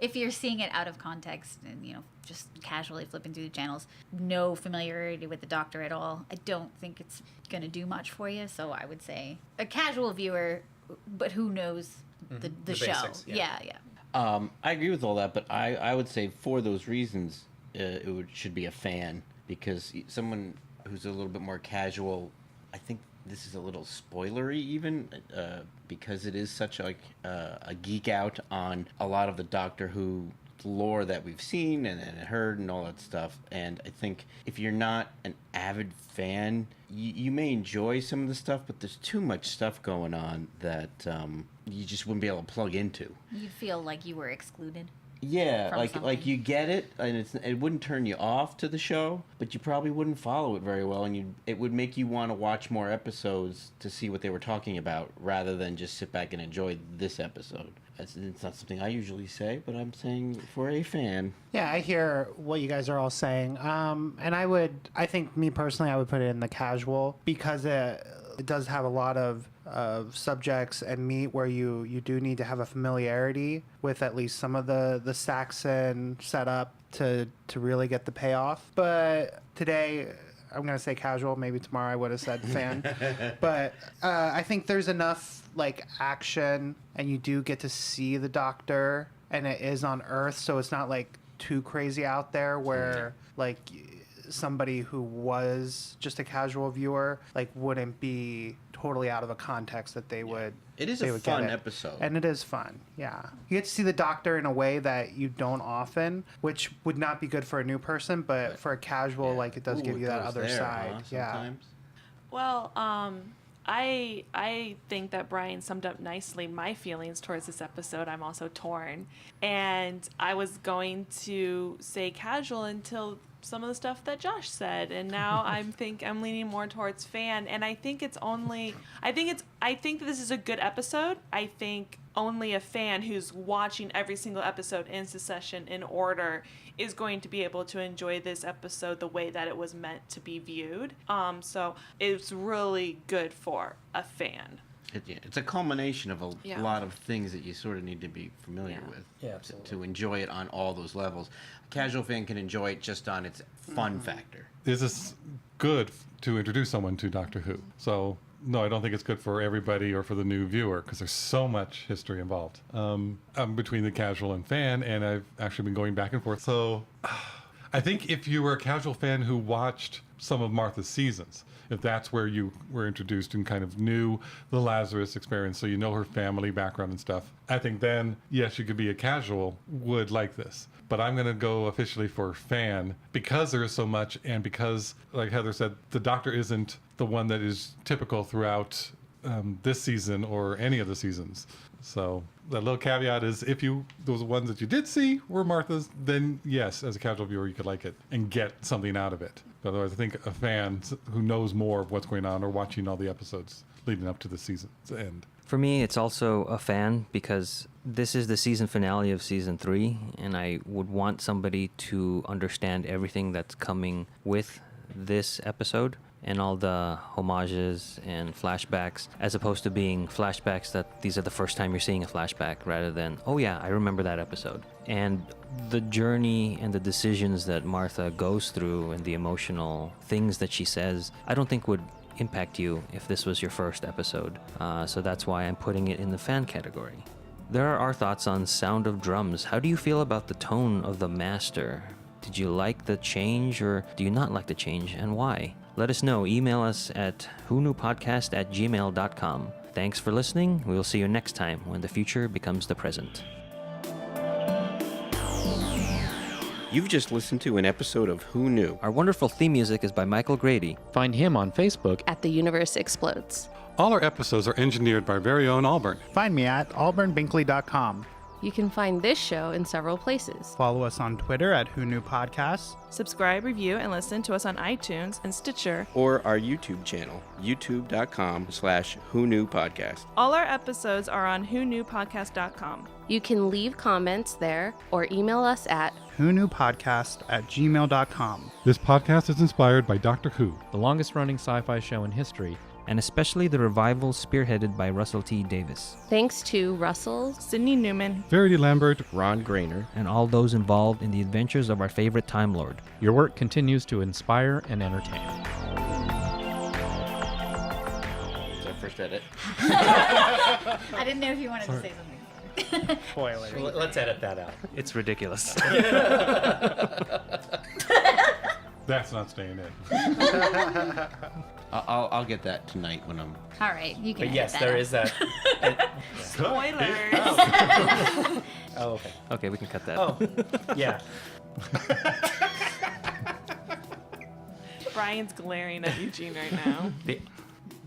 if you're seeing it out of context and, just casually flipping through the channels, no familiarity with the Doctor at all, I don't think it's going to do much for you. So I would say a casual viewer, but who knows the show. basics, yeah. Yeah. I agree with all that, but I would say for those reasons, should be a fan, because someone who's a little bit more casual, I think this is a little spoilery even, because it is such a geek out on a lot of the Doctor Who lore that we've seen and heard and all that stuff. And I think if you're not an avid fan, you may enjoy some of the stuff, but there's too much stuff going on that you just wouldn't be able to plug into. You'd feel like you were excluded. Yeah, From like something. you get it, and it wouldn't turn you off to the show, but you probably wouldn't follow it very well, and it would make you want to watch more episodes to see what they were talking about, rather than just sit back and enjoy this episode. It's not something I usually say, but I'm saying for a fan. Yeah, I hear what you guys are all saying. And I think me personally, I would put it in the casual because it does have a lot of subjects and meat where you do need to have a familiarity with at least some of the Saxon setup to really get the payoff. But today, I'm going to say casual. Maybe tomorrow I would have said fan. But I think there's enough like action, and you do get to see the Doctor, and it is on Earth, so it's not like too crazy out there where like somebody who was just a casual viewer like wouldn't be totally out of a context that they would. It is they a would get fun it. episode. And it is fun, yeah. You get to see the Doctor in a way that you don't often, which would not be good for a new person, but for a casual, like it does Ooh, give it you that goes other there, side. huh, Yeah. sometimes? Well, I think that Brian summed up nicely my feelings towards this episode. I'm also torn. And I was going to say casual until some of the stuff that Josh said, and now I'm leaning more towards fan. And I think I think that this is a good episode. I think only a fan who's watching every single episode in succession in order is going to be able to enjoy this episode the way that it was meant to be viewed. So it's really good for a fan. It's a culmination of a Yeah. lot of things that you sort of need to be familiar Yeah. with Yeah, absolutely. to enjoy it on all those levels. A casual fan can enjoy it just on its fun factor. Is this good to introduce someone to Doctor Who? So, no, I don't think it's good for everybody or for the new viewer because there's so much history involved. I'm between the casual and fan, and I've actually been going back and forth. So, I think if you were a casual fan who watched some of Martha's seasons, if that's where you were introduced and kind of knew the Lazarus experience, so you know her family background and stuff, I think then, yes, you could be a casual, would like this. But I'm going to go officially for fan because there is so much, and because, like Heather said, the Doctor isn't the one that is typical throughout this season or any of the seasons. So that little caveat is if those ones that you did see were Martha's, then yes, as a casual viewer, you could like it and get something out of it. But otherwise, I think a fan who knows more of what's going on or watching all the episodes leading up to the season's end. For me, it's also a fan because this is the season finale of season 3, and I would want somebody to understand everything that's coming with this episode and all the homages and flashbacks, as opposed to being flashbacks that these are the first time you're seeing a flashback, rather than, oh yeah, I remember that episode. And the journey and the decisions that Martha goes through and the emotional things that she says, I don't think would impact you if this was your first episode. So that's why I'm putting it in the fan category. There are our thoughts on Sound of Drums. How do you feel about the tone of the Master? Did you like the change, or do you not like the change, and why? Let us know. Email us at whoknewpodcast@gmail.com. Thanks for listening. We will see you next time when the future becomes the present. You've just listened to an episode of Who Knew? Our wonderful theme music is by Michael Grady. Find him on Facebook. At The Universe Explodes. All our episodes are engineered by our very own Auburn. Find me at auburnbinkley.com. You can find this show in several places. Follow us on Twitter at Who Knew Podcasts. Subscribe, review, and listen to us on iTunes and Stitcher. Or our YouTube channel, youtube.com/Who Knew Podcast. All our episodes are on whoknewpodcast.com. You can leave comments there or email us at whoknewpodcast@gmail.com. This podcast is inspired by Doctor Who. The longest running sci-fi show in history. And especially the revival spearheaded by Russell T. Davis. thanks to Russell, Sydney Newman. Verity Lambert. Ron Grainer. And all those involved in the adventures of our favorite Time Lord. Your work continues to inspire and entertain. Is that first edit? I didn't know if you wanted to say something. Spoiler. Let's edit that out. It's ridiculous. That's not staying in. I'll get that tonight when I'm. All right, you can. But edit yes, that there out. is that. Spoilers. Oh, okay. Okay, we can cut that. Oh, yeah. Brian's glaring at Eugene right now.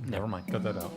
Never mind. Cut that out.